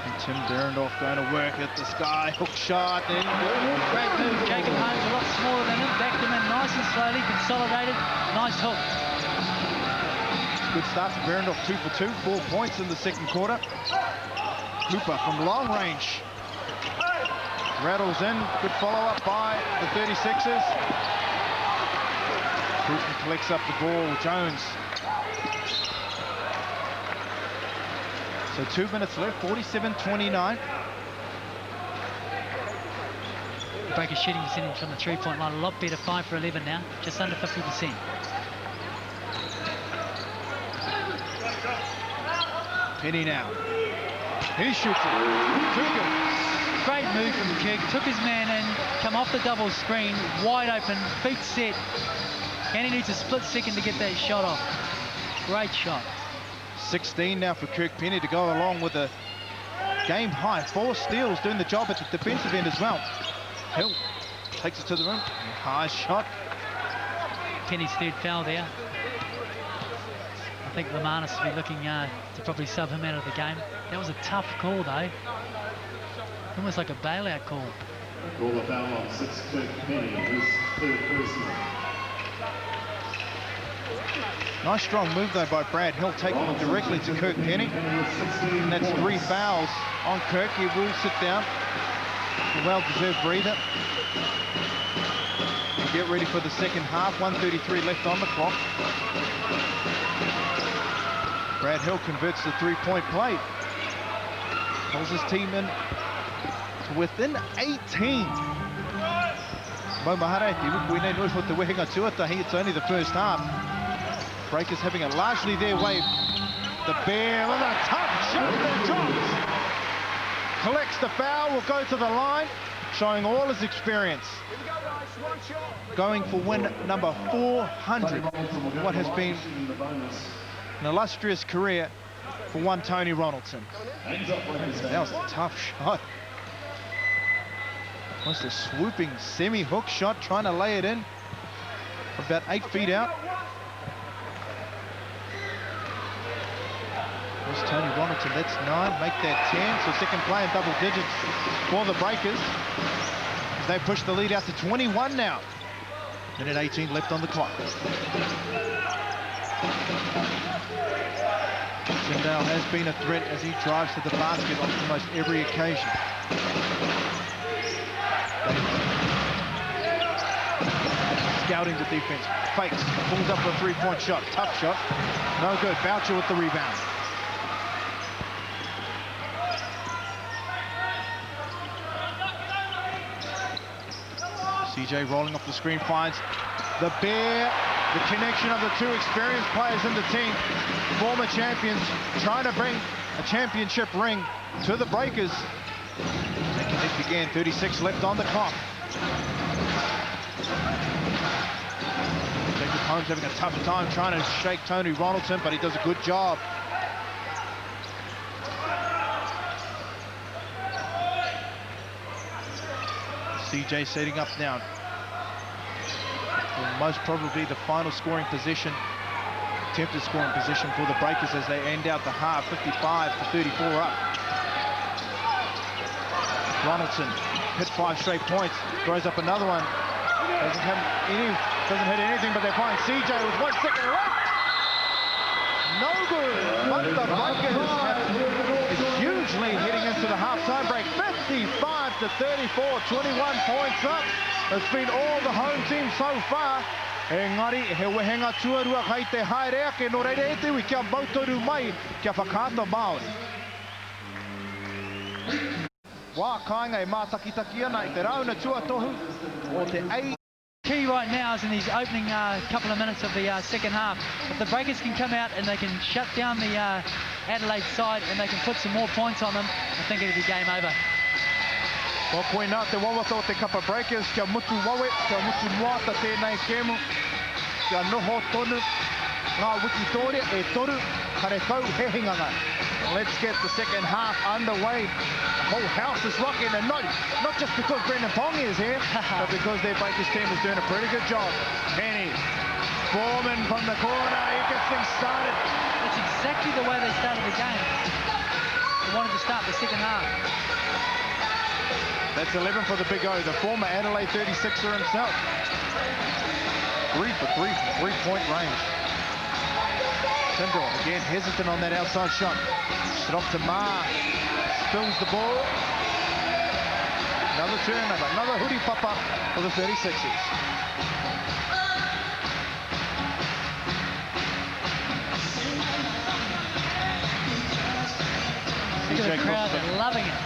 And Tim Behrendorff going to work at the sky. Hook shot. Then great move. Jacob Holmes a lot smaller than him. Backed him in nice and slowly. Consolidated. Nice hook. Good start for Behrendorff. 2 for 2. 4 points in the second quarter. Cooper from long range. Rattles in. Good follow-up by the 36ers. Cooper collects up the ball. Jones. So 2 minutes left, 47-29. Breaker shooting percentage from the three-point line a lot better, 5 for 11 now, just under 50%. Penny now. He shoots it. Too good. Great move from Kirk. Took his man in, come off the double screen, wide open, feet set. And he needs a split second to get that shot off. Great shot. 16 now for Kirk Penny to go along with a game high. 4 steals, doing the job at the defensive end as well. Hill takes it to the rim. High shot. Penny's third foul there. I think Lamanis will be looking to probably sub him out of the game. That was a tough call though. Almost like a bailout call. Call the foul on 6, Kirk Penny, his third personal. Nice strong move though by Brad Hill, taking it directly to Kirk Penny. And that's 3 fouls on Kirk. He will sit down. A well-deserved breather. Get ready for the second half. 1:33 left on the clock. Brad Hill converts the 3-point play. Pulls his team in to within 18. Maumahara, it's only the first half. Breakers having it largely their way. The Bear with a tough shot that drops. Collects the foul, will go to the line, showing all his experience. Going for win number 400. What has been an illustrious career for one Tony Ronaldson. That was a tough shot. Almost a swooping semi-hook shot, trying to lay it in. About 8 feet out. There's Tony Ronaldson, that's 9, make that 10. So second play in double digits for the Breakers. As they push the lead out to 21 now. Minute 18 left on the clock. Tyndale has been a threat as he drives to the basket on almost every occasion. Scouting the defense, fakes, pulls up a 3-point shot, tough shot, no good. Boucher with the rebound. CJ rolling off the screen, finds the Bear. The connection of the 2 experienced players in the team, former champions, trying to bring a championship ring to the Breakers. Taking it again, 36 left on the clock. Jacob Holmes having a tough time trying to shake Tony Ronaldson, but he does a good job. CJ setting up now. Most probably the final scoring position, attempted scoring position for the Breakers as they end out the half, 55-34 up. Ronaldson hit 5 straight points, throws up another one. Doesn't hit anything, but they find CJ with 1 second left. No good, but the Breakers is hugely heading into the halftime break. 55-34, 21 points up. It's been all the home team so far. Engari, he wehenga tuarua kai te haerea ke no reire te wi kia mautoru mai kia whakata Māori. Wā kāinga e mātakitaki ana I te rauna tuatohu o te ei. Key right now is in these opening couple of minutes of the second half. If the Breakers can come out and they can shut down the Adelaide side and they can put some more points on them, I think it'll be game over. Ko koe nā te wawato te kapa Breakers, kia mutu wawe, kia mutu moata tēnei kemu, kia noho tonu, ngā wikitoria e toru, kare kau he hinganga. Let's get the second half underway. The whole house is rocking, and not just because Brendan Pongi is here, but because their Breakers team is doing a pretty good job. Penny, Foreman from the corner, he gets things started. That's exactly the way they started the game. They wanted to start the second half. That's 11 for the Big O, the former Adelaide 36er himself. 3 for 3 from 3-point range. Tyndall again hesitant on that outside shot. It off to Ma. Spills the ball. Another turnover, another hoodie pop-up for the 36ers. Look at the crowd, they're loving it.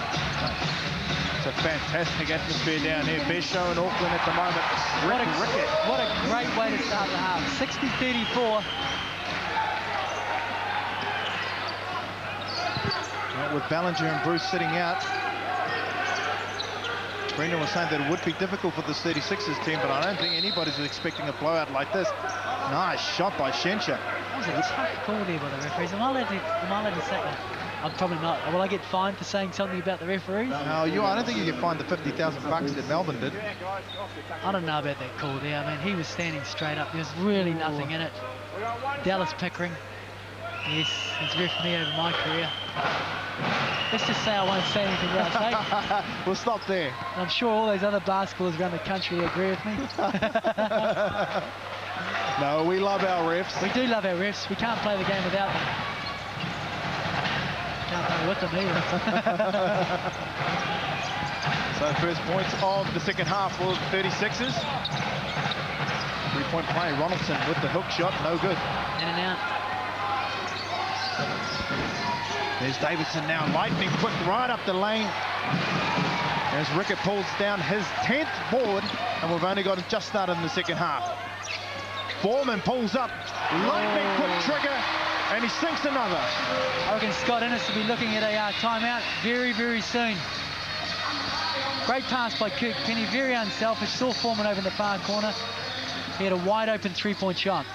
It's a fantastic atmosphere down here. Best show in Auckland at the moment. What a great way to start the half. 60-34. Well, with Ballinger and Bruce sitting out, Brendan was saying that it would be difficult for this 36ers team, but I don't think anybody's expecting a blowout like this. Nice shot by Shencha. That was a tough call there by the referees. Am I allowed to say that? I'm probably not. Will I get fined for saying something about the referees? No, I don't think you get fined the $50,000 that Melbourne did. I don't know about that call there. I mean, he was standing straight up. There was really nothing in it. Dallas Pickering. Yes, he's reffed me over my career. Let's just say I won't say anything else, eh? We'll stop there. I'm sure all those other basketballers around the country agree with me. No, we love our refs. We do love our refs. We can't play the game without them. Can't play with them either. So first points of the second half for the 36ers. Three-point play. Ronaldson with the hook shot. No good. In and out. There's Davidson now. Lightning quick right up the lane. As Rickett pulls down his 10th board. And we've only got it just started in the second half. Foreman pulls up. Lightning quick trigger. And he sinks another. I reckon Scott Innes will be looking at a timeout very, very soon. Great pass by Kirk Penny, very unselfish. Saw Foreman over in the far corner. He had a wide open three-point shot.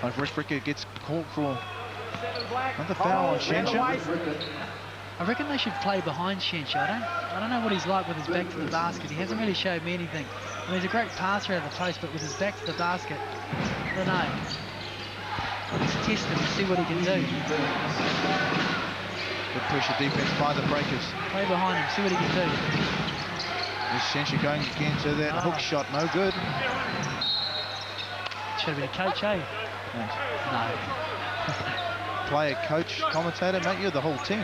So Rick Rickett gets called for another foul on Shenshaw. I reckon they should play behind Shenshaw. I don't know what he's like with his back to the basket. He hasn't really showed me anything. I mean, he's a great passer out of the post, but with his back to the basket, I don't know. Let's test him and see what he can do. Good pressure defense by the Breakers. Play behind him, see what he can do. There's Shenshaw going again to that hook shot, no good. Should have been a coach, eh? Thanks. No. Player, coach, commentator, mate, you're the whole team.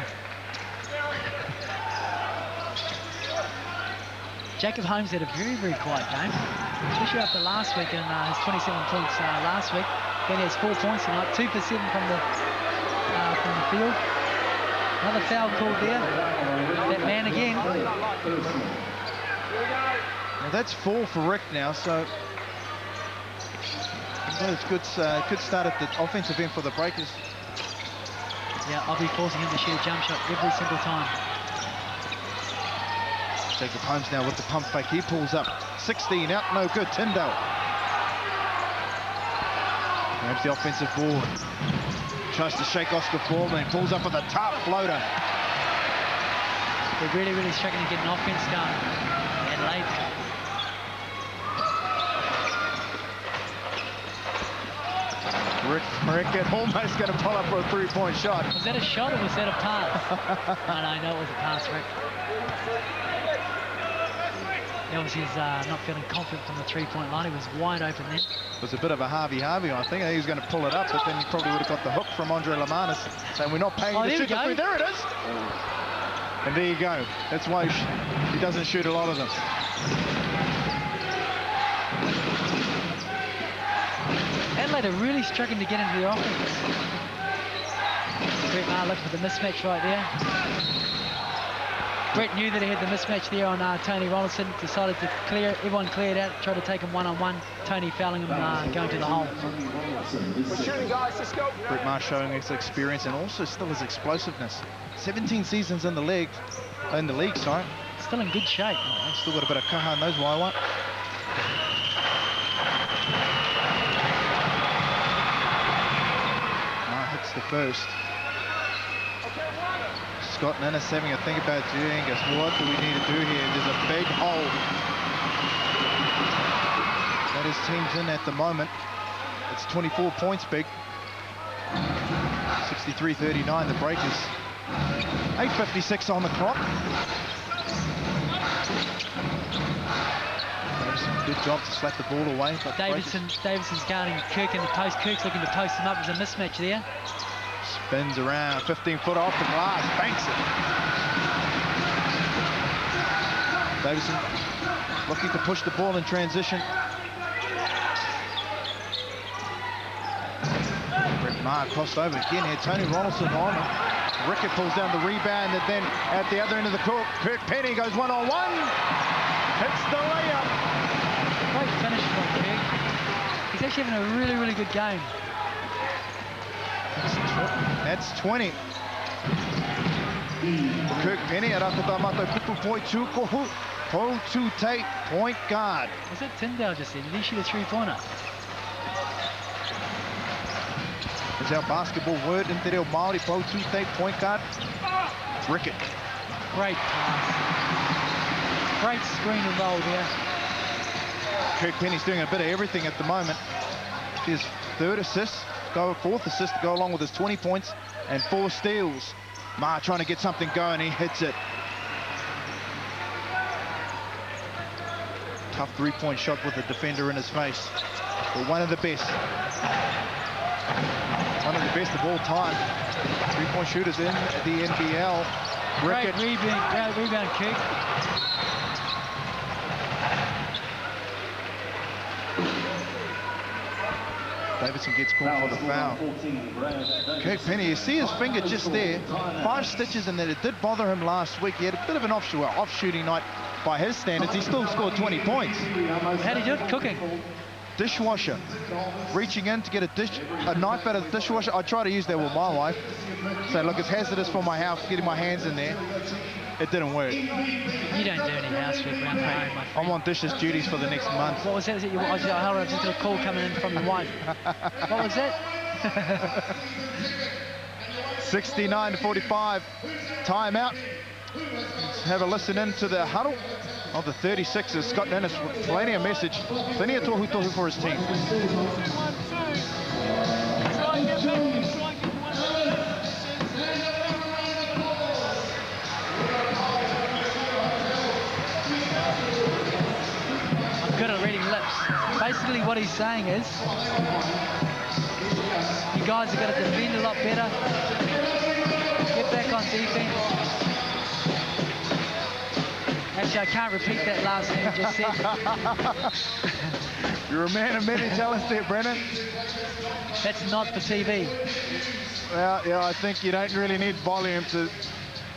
Jacob Holmes had a very, very quiet game, especially after last week and his 27 points last week. Then he has 4 points tonight, 2 for 7 from the field. Another foul called there. That man again. Well, that's 4 for Rick now, so it's good start at the offensive end for the Breakers. Yeah, I'll be forcing him to shoot a jump shot every single time. Jacob Holmes now with the pump fake. He pulls up. 16 out, no good. Tyndale. Grabs the offensive board. Tries to shake Oscar Foreman. Pulls up with a tough floater. They're really, really struggling to get an offense going. Adelaide. Rickett almost going to pull up for a three-point shot. Was that a shot or was that a pass? No, it was a pass, Rick. Obviously, he's not feeling confident from the three-point line. He was wide open then. It was a bit of a Harvey, I think. He was going to pull it up, but then he probably would have got the hook from Andre Lamanis, saying, we're not paying you to shoot the three. There it is. And there you go. That's why he doesn't shoot a lot of them. Adelaide are really struggling to get into the offense. Brett Maher looking for the mismatch right there. Brett knew that he had the mismatch there on Tony Ronaldson, decided to clear, everyone cleared out, tried to take him one-on-one. Tony fouling him, going to the hole. We're shooting, guys, let's go. Brett Maher showing his experience and also still his explosiveness. 17 seasons in the league, sorry. Still in good shape. Oh, still got a bit of kaha in those Waiwa. Maher hits the first. Scott and Innes having a think about doing us. What do we need to do here? There's a big hole that his team's in at the moment. It's 24 points big. 63-39, the Breakers. 8:56 on the clock. Good job to slap the ball away. But Davidson's guarding Kirk in the post. Kirk's looking to post him up. There's a mismatch there. Spins around, 15-foot off the glass, banks it. Davidson looking to push the ball in transition. Brett Maher crossed over again here. Tony Ronaldson on him. Rickett pulls down the rebound, and then at the other end of the court, Kirk Penny goes one-on-one. Hits the layup. Great finish from Kirk. He's actually having a really, really good game. That's 20. Kirk Penny at Akatamato Kupu Poitu Tate, point guard. Was that Tyndale just said? Did he shoot a three-pointer? Is our basketball word in Te Reo Māori, Poitu Tate, point guard? Rickett. Great pass. Great screen and roll there. Kirk Penny's doing a bit of everything at the moment. His fourth assist to go along with his 20 points and 4 steals. Ma trying to get something going, he hits it. Tough 3-point shot with the defender in his face. But one of the best. One of the best of all time. 3-point shooters in the NBL. Great rebound kick. Davidson gets called for the foul. Kirk Penny, you see his finger just there. 5 stitches, and then it did bother him last week. He had a bit of an off-shooting night by his standards. He still scored 20 points. How did he do it? Cooking. Dishwasher. Reaching in to get a knife out of the dishwasher. I try to use that with my wife. Say, look, it's hazardous for my house, getting my hands in there. It didn't work. You don't do any housework around the home, my friend. I'm on dishes duties for the next month. What was that? Hold on, I've just got a call coming in from the wife. What was that? 69-45. Timeout. Let's have a listen into the huddle of the 36ers. Scott Dennis with plenty of message. Plenty of tohu for his team. Good at reading lips. Basically what he's saying is, you guys have got to defend a lot better, get back on defense. Actually, I can't repeat that last thing you just said. You're a man of many talents there, Brennan. That's not for TV. Well, yeah, I think you don't really need volume to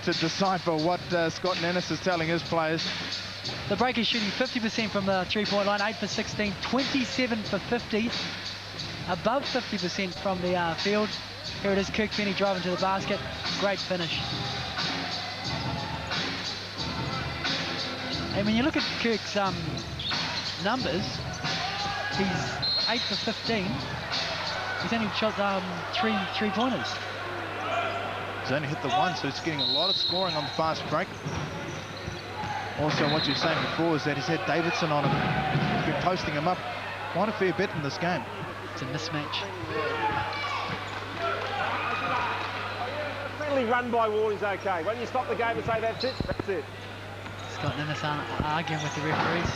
decipher what Scott Dennis is telling his players. The Breakers shooting 50% from the 3-point line, 8 for 16, 27 for 50, above 50% from the field. Here it is, Kirk Penny driving to the basket. Great finish. And when you look at Kirk's numbers, he's 8 for 15. He's only shot 3 3-pointers. He's only hit the 1, so he's getting a lot of scoring on the fast break. Also, what you were saying before is that he's had Davidson on him. He's been posting him up quite a fair bit in this game. It's a mismatch. Friendly run by Ward is okay. When you stop the game and say that's it, that's it. Scott Dennis arguing with the referees.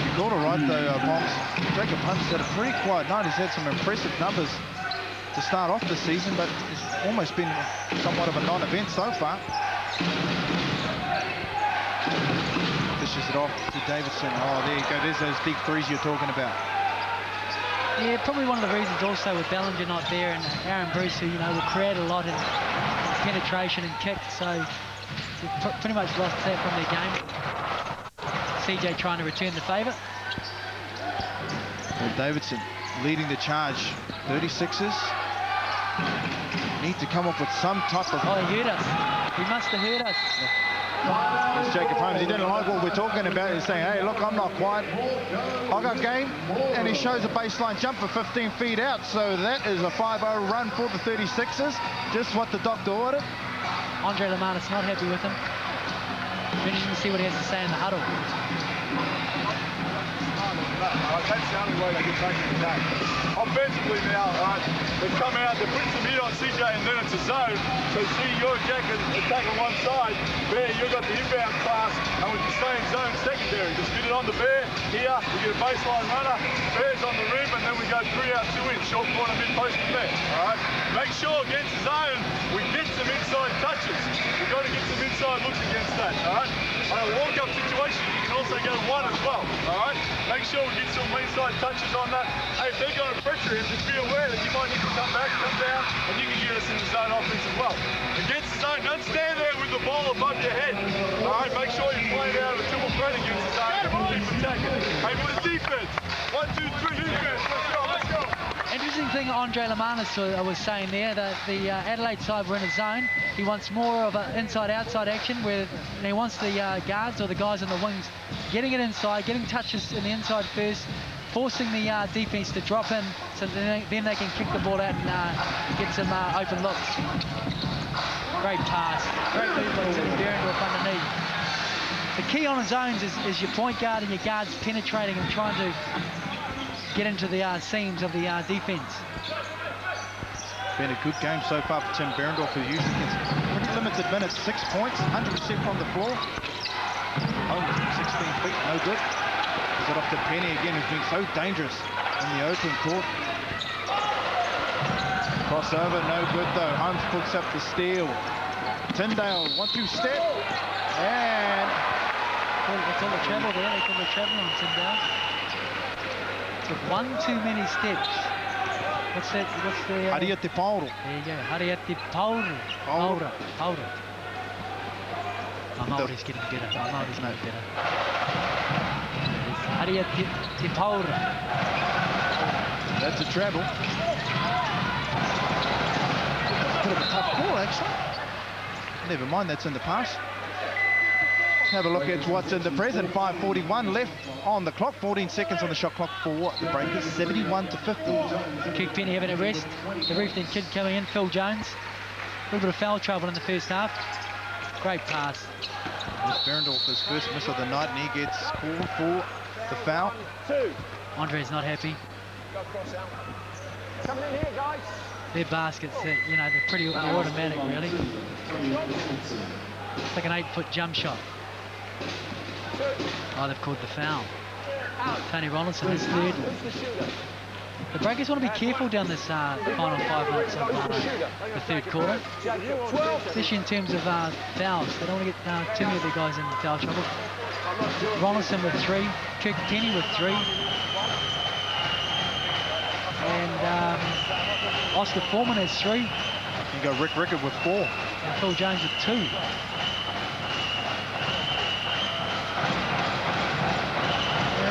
You got it right though, Bombs. Jacob Hunt's had a pretty quiet night. He's had some impressive numbers to start off the season, but it's almost been somewhat of a non-event so far. Dishes it off to Davidson. Oh, there you go. There's those deep threes you're talking about. Yeah, probably one of the reasons also with Bellinger not there and Aaron Bruce, who, will create a lot in penetration and kick, so they've pretty much lost that from their game. CJ trying to return the favour. Well, Davidson leading the charge. 36ers need to come up with some type of... Oh, he hurt us. He must have hurt us. It's Jacob Holmes. He didn't like what we're talking about. He's saying, hey, look, I'm not quiet. I got game. And he shows a baseline jump for 15 feet out. So that is a 5-0 run for the 36ers. Just what the doctor ordered. Andre Lamanis not happy with him. Interesting to see what he has to say in the huddle. That's the only way they can take it today. Offensively now, they've come out, they're putting some heat on CJ, and then it's a zone. So see your Jack attacking one side. Bear, you've got the inbound pass, and we can stay in zone secondary. Just get it on the Bear. Here, we get a baseline runner. Bear's on the rim, and then we go 3 out, 2 in. Short corner, mid-post from there. All right? Make sure against the zone, we get some inside touches. We've got to get some inside looks against that. All right? On a walk-up situation, you can also go 1 as well. All right? Make sure we get some inside touches on that. Hey, if they're going to pressure him, just be aware that you might need to come back, come down, and you can get us in the zone offense as well. Against the zone, don't stand there with the ball above your head. All right, make sure you're playing out of a triple threat against the zone and we'll keep attacking. Hey, for the defense, 1, 2, 3, defense, let's go, let's go. Interesting thing Andre Lamanis was saying there, that the Adelaide side were in a zone. He wants more of an inside-outside action where he wants the guards or the guys in the wings getting it inside, getting touches in the inside first, forcing the defense to drop in so then they can kick the ball out and get some open looks. Great pass. Great move by Timmy Behrendorf underneath. The key on zones is your point guard and your guards penetrating and trying to get into the seams of the defence. Been a good game so far for Tim Behrendorff, who usually gets pretty limited minutes. 6 points, 100% from the floor. Home, 16 feet, no good. Gives it off to Penny again, who's been so dangerous in the open court. Crossover, no good though. Holmes puts up the steal. Tyndale, 1-2 step, and It's all the travel there. They call the travel on Tyndale. Took one too many steps. What's that? What's the... Ariete Pauro. There you go. Ariete Pauro. Pauro. Pauro. My Maori's getting better. My Maori's getting better. Ariete Pauro. That's a treble. Bit of a tough call, actually. Never mind, that's in the past. Have a look at what's in the present. 5:41 left on the clock. 14 seconds on the shot clock for the Breakers. 71-50. Kick Penny having a rest. The Roofton kid coming in, Phil Jones. A little bit of foul trouble in the first half. Great pass. This Behrendorff, his first miss of the night, and he gets called for the foul. Andre's not happy. Coming in here, guys. Their baskets, you know, they're pretty automatic, really. It's like an 8-foot jump shot. Oh, they've called the foul. Tony Ronaldson is third. The Breakers want to be careful down this final 5 minutes of the third quarter, especially in terms of fouls. They don't want to get too many of the guys in foul trouble. Ronaldson with 3, Kirk Kenny with 3, and Oscar Foreman has 3. You go Rick Rickard with 4. And Phil Jones with 2.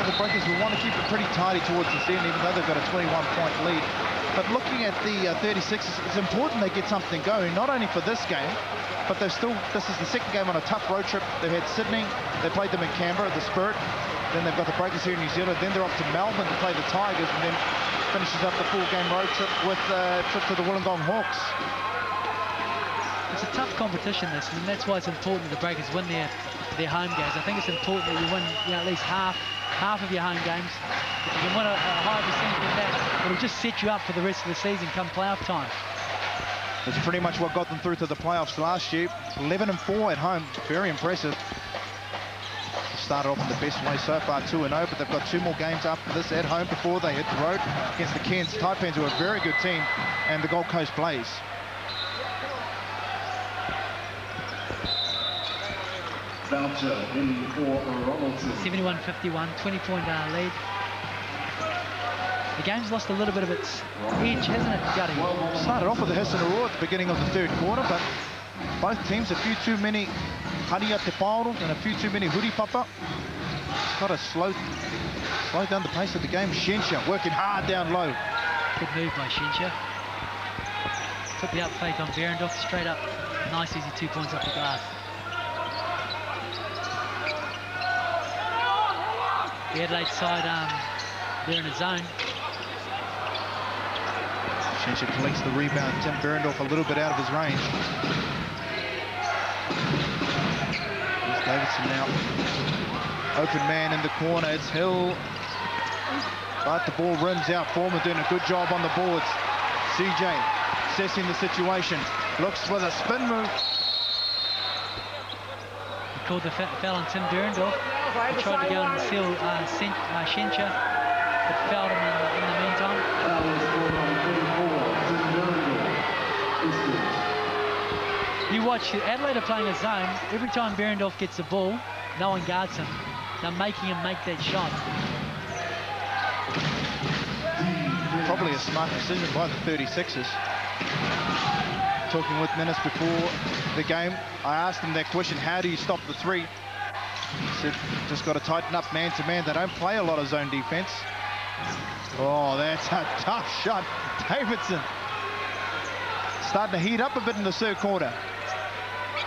The Breakers will want to keep it pretty tidy towards the end, even though they've got a 21-point lead. But looking at the 36, it's important they get something going, not only for this game, but this is the second game on a tough road trip. They've had Sydney, they played them in Canberra, the Spirit, then they've got the Breakers here in New Zealand, then they're off to Melbourne to play the Tigers, and then finishes up the full-game road trip with a trip to the Wollongong Hawks. It's a tough competition, this, and that's why it's important that the Breakers win their home games. I think it's important that you win, at least half of your home games. If you can win a high percentage of that, it'll just set you up for the rest of the season come playoff time. That's pretty much what got them through to the playoffs last year. 11-4 at home, very impressive. Started off in the best way so far, 2-0, but they've got 2 more games after this at home before they hit the road against the Cairns Taipans, who are a very good team, and the Gold Coast Blaze. Voucher in for Ronaldson. 71-51, 20-point lead. The game's lost a little bit of its edge, hasn't it, Gutty? Started off with a hiss and a roar at the beginning of the third quarter, but both teams a few too many Haria Te Paoro and a few too many Huri Papa. It's got to slow down the pace of the game. Shensha working hard down low. Good move by Shensha. Took the up fake on Behrendorff, straight up. Nice easy 2 points off the glass. The Adelaide side, they're in a zone. Shensha collects the rebound. Tim Behrendorff a little bit out of his range. Here's Davidson now. Open man in the corner. It's Hill. But the ball rims out. Foreman doing a good job on the boards. CJ assessing the situation. Looks with a spin move. He called the foul on Tim Behrendorff. He tried to go and seal Shensha, but fouled him in the meantime. You watch, Adelaide are playing a zone. Every time Behrendorff gets the ball, no one guards him. They're making him make that shot. Probably a smart decision by the 36ers. Talking with Menace before the game, I asked him that question, how do you stop the 3? He said, just got to tighten up man-to-man. They don't play a lot of zone defense. Oh, that's a tough shot. Davidson starting to heat up a bit in the third quarter.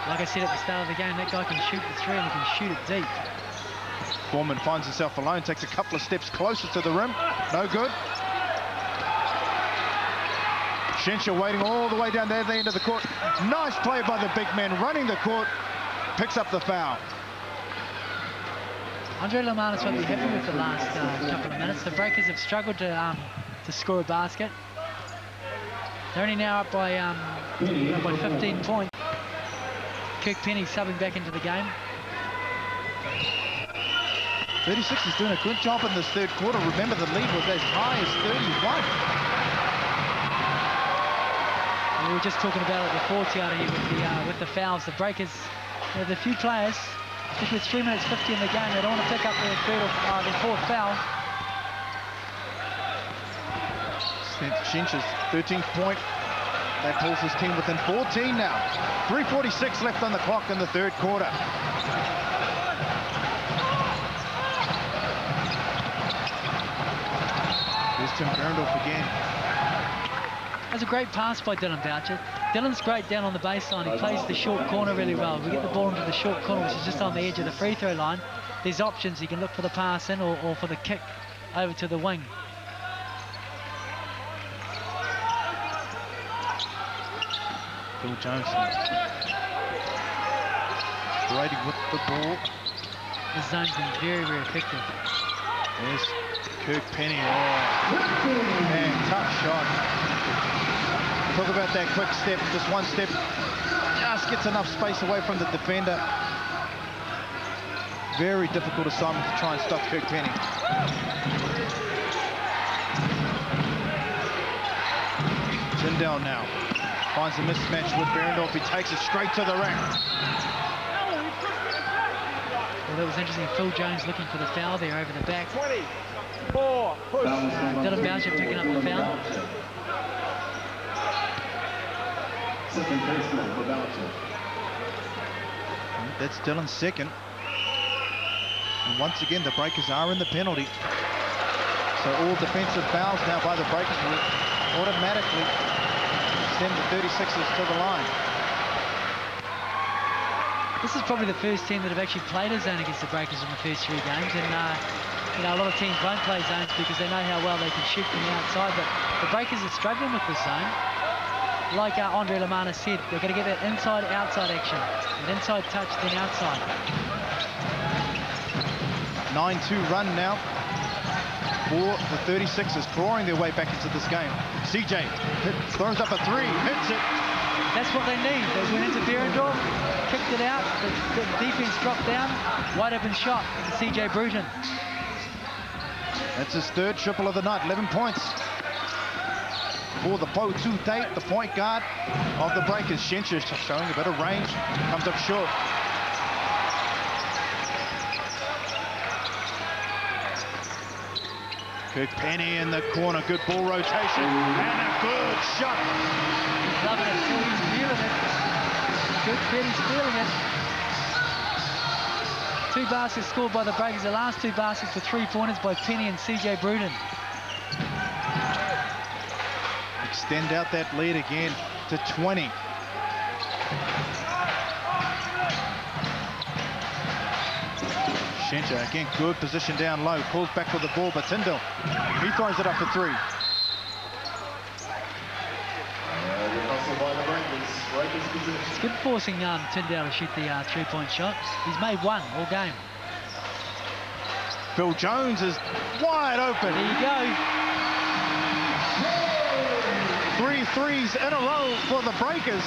Like I said at the start of the game, that guy can shoot the 3 and he can shoot it deep. Foreman finds himself alone, takes a couple of steps closer to the rim. No good. Shensha waiting all the way down there at the end of the court. Nice play by the big man running the court. Picks up the foul. Andre Lamanis won't be happy with the last couple of minutes. The Breakers have struggled to score a basket. They're only now up by 15 points. Kirk Penny subbing back into the game. 36 is doing a good job in this third quarter. Remember, the lead was as high as 31. We were just talking about it before, Tiara, here with the fouls. The Breakers, the few players, especially with 3 minutes 50 in the game, they don't want to pick up their fourth foul. Shinch's 13th point. That pulls his team within 14 now. 3:46 left on the clock in the third quarter. Here's Tim Berendorf again. That's a great pass by Dylan Boucher. Dylan's great down on the baseline. He plays the short corner really well. We get the ball into the short corner, which is just on the edge of the free throw line. There's options. He can look for the pass in or for the kick over to the wing. Phil Johnson. Brady with the ball. The zone's been very, very effective. There's Kirk Penny. Oh, man, tough shot. Talk about that quick step, just one step. Just gets enough space away from the defender. Very difficult assignment to try and stop Kirk Penny. Tyndall now finds a mismatch with Berendorf. He takes it straight to the rack. Well, that was interesting. Phil Jones looking for the foul there over the back. 24, push. Dylan Boucher picking up the foul. Second baseman for Boucher. That's Dylan's second. And once again, the Breakers are in the penalty. So all defensive fouls now by the Breakers will automatically send the 36ers to the line. This is probably the first team that have actually played a zone against the Breakers in the first 3 games. And, you know, a lot of teams won't play zones because they know how well they can shoot from the outside. But the Breakers are struggling with this zone. Like Andre Lamanis said, they're going to get that inside-outside action. An inside touch, then outside. 9-2 run now for the 36ers, clawing their way back into this game. CJ throws up a three, hits it. That's what they need. They went into Berendorf, kicked it out, the defense dropped down, wide open shot, CJ Bruton. That's his third triple of the night, 11 points. For the Po2 Tate, the point guard of the Breakers. Shencher showing a bit of range, comes up short. Kirk Penny in the corner, good ball rotation, and a good shot. He's loving it, so he's feeling it. Kirk Penny's feeling it. 2 baskets scored by the Breakers. The last 2 baskets were 3-pointers by Penny and CJ Bruton. Extend out that lead again to 20. Shencher again, good position down low, pulls back with the ball, but Tyndall, he throws it up for 3. It's good forcing Tyndall to shoot the 3-point shot. He's made 1 all game. Phil Jones is wide open. There you go. 3 threes in a row for the Breakers.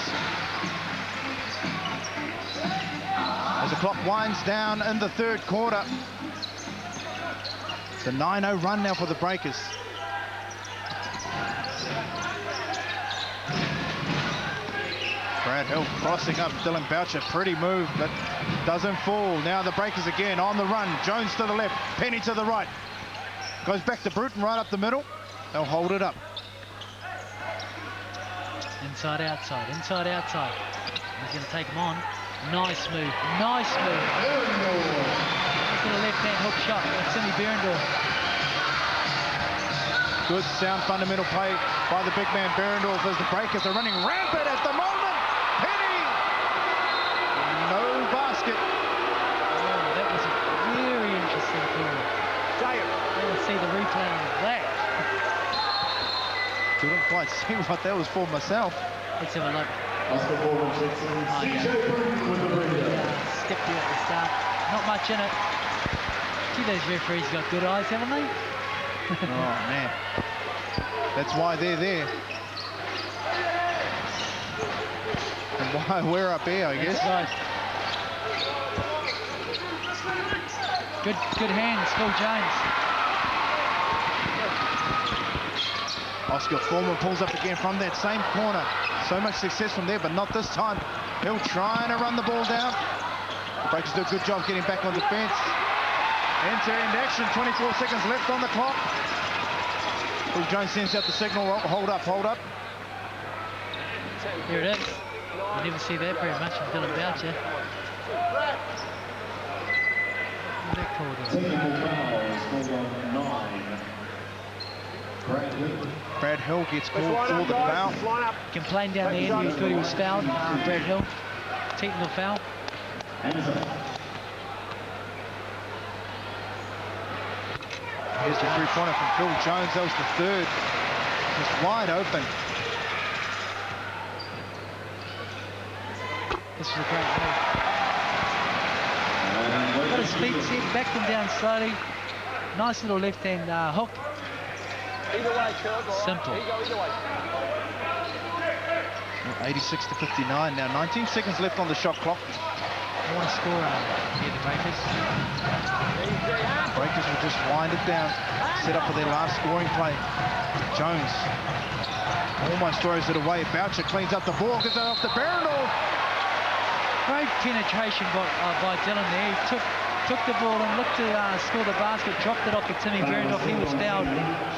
As the clock winds down in the third quarter. It's a 9-0 run now for the Breakers. Brad Hill crossing up Dylan Boucher. Pretty move, but doesn't fall. Now the Breakers again on the run. Jones to the left, Penny to the right. Goes back to Bruton right up the middle. They'll hold it up. Inside, outside, inside, outside. He's going to take him on. Nice move, nice move. He's got a left-hand hook shot by Timmy Berendorf. Good sound fundamental play by the big man Berendorf as the Breakers are running rampant at the moment. Penny! No basket. Oh, that was a very interesting call. Let's see the replay of that. Couldn't quite see what that was for myself. Let's have a look. Basketball Oh, yeah. with the Breakers. Stepped there at the start. Not much in it. See, those referees got good eyes, haven't they? Oh, man. That's why they're there. And why we're up here, I guess. That's right. Good hands, Phil Jones. Oscar Foreman pulls up again from that same corner. So much success from there, but not this time. Hill trying to run the ball down. The Breakers do a good job getting back on defence. End-to-end action, 24 seconds left on the clock. Phil Jones sends out the signal, hold up, hold up. Here it is. You never see that very much in Dylan Boucher. What's that called? Technical foul is called on 9. Brad Hill gets called for the foul. Complained down the end, he thought he was fouled. Brad Hill, technical foul. Here's the three-pointer from Phil Jones. That was the third. Just wide open. This was a great move. Got his feet set, backed him down slowly. Nice little left-hand hook. Either way, Kurt. Simple. 86 to 59 now. 19 seconds left on the shot clock. I want to score near the Breakers. Breakers will just wind it down. Set up for their last scoring play. Jones almost throws it away. Boucher cleans up the ball, gets it off the Berendorf. Great penetration by Dylan there. He took the ball and looked to score the basket, dropped it off to Timmy Berendorf. He was fouled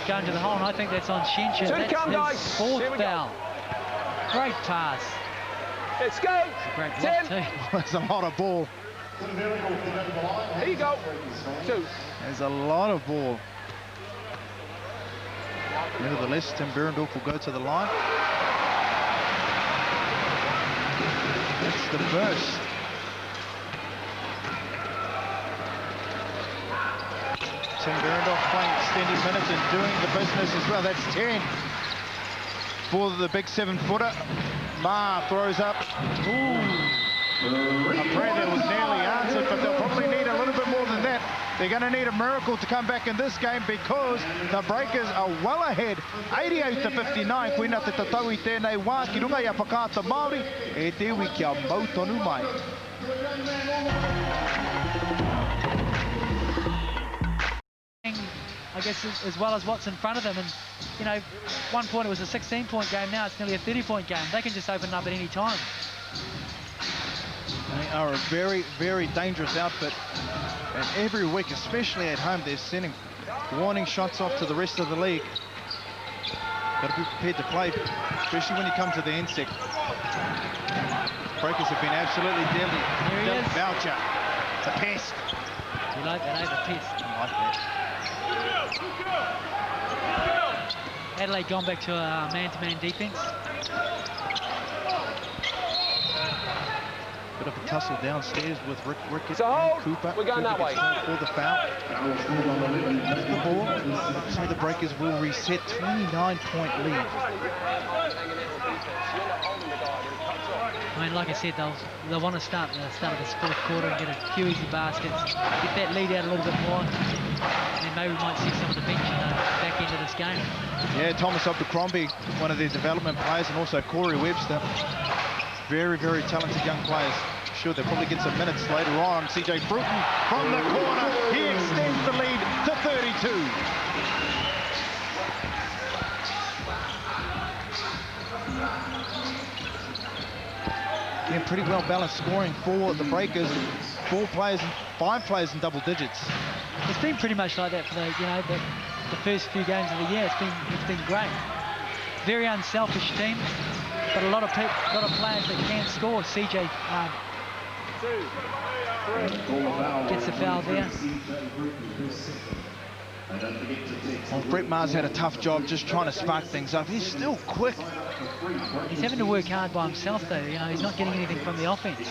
going to the hole, and I think that's on Shenshin. That's his fourth foul. Great pass. Let's go. It's a great block too. There's a lot of ball. Here you go. 2. There's a lot of ball. Nevertheless, Tim Berendorf will go to the line. That's the burst. Tim Berendorf playing extended minutes and doing the business as well. That's 10 for the big 7-footer. Ma throws up. Ooh. A prayer that was nearly answered, but they'll probably need a little bit more than that. They're going to need a miracle to come back in this game because the Breakers are well ahead, 88 to 59. Koina te tatau I tēnei wā, ki runga ia whakaata Māori, e te wi kia mautonu mai. I guess as well as what's in front of them, and you know, one point it was a 16-point game, now it's nearly a 30-point game. They can just open up at any time. They are a very, very dangerous outfit, and every week, especially at home, they're sending warning shots off to the rest of the league. Got to be prepared to play, especially when you come to the NSEC. Breakers have been absolutely deadly. Here he is. Boucher, the pest. You like that, eh? The pest. I like that. Adelaide gone back to a man-to-man defence. Bit of a tussle downstairs with Rickett So and hold. Cooper. We're going that Cooper way. gets called for the foul. The ball. So the Breakers will reset 29-point lead. I mean, like I said, they'll want to start of this fourth quarter and get a few easy baskets, get that lead out a little bit more, and then maybe we might see some of the bench in the back end of this game. Yeah, Thomas Abercrombie, one of their development players, and also Corey Webster. Very, very talented young players. Sure, they'll probably get some minutes later on. CJ Bruton from the corner. He extends the lead to 32. Yeah, pretty well balanced scoring for the Breakers. 5 players in double digits. It's been pretty much like that for the first few games of the year. It's been great. Very unselfish team, but a lot of players that can score. CJ gets the foul there. Well, Brett Maher's had a tough job just trying to spark things up. He's still quick. He's having to work hard by himself, though. You know, he's not getting anything from the offense.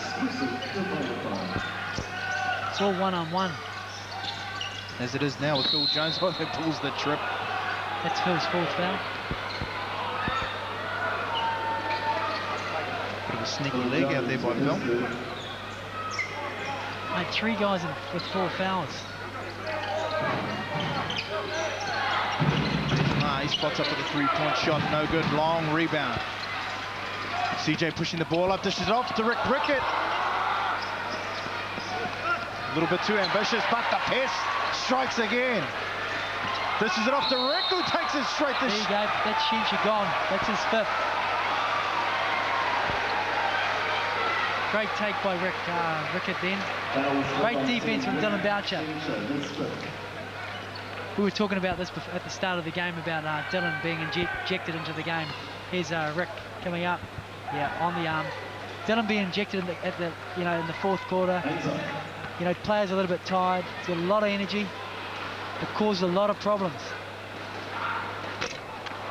It's all one-on-one. As it is now with Phil Jones, who pulls the trip. That's Phil's fourth foul. Bit of a sneaky leg out there by Phil. Mate, 3 guys with 4 fouls. spots up with a three-point shot. No good. Long rebound. CJ pushing the ball up, dishes it off to Rick Rickett. A little bit too ambitious, but the pass strikes again. Dishes it off to Rick, who takes it straight to... There you go. That's Shinji gone. That's his fifth. Great take by Rickett then. Great defense from Dylan Boucher. We were talking about this at the start of the game about Dylan being injected into the game. Here's Rick coming up, on the arm. Dylan being injected in the fourth quarter. Players a little bit tired. He's got a lot of energy. It caused a lot of problems.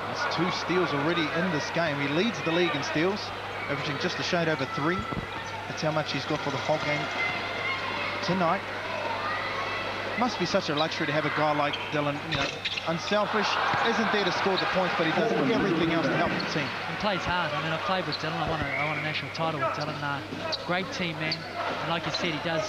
There's 2 steals already in this game. He leads the league in steals, averaging just a shade over 3. That's how much he's got for the whole game tonight. Must be such a luxury to have a guy like Dylan, unselfish, isn't there to score the points, but he does everything else to help the team. He plays hard. I mean, I've played with Dylan. I won a national title with Dylan. Great team, man. And like you said, he does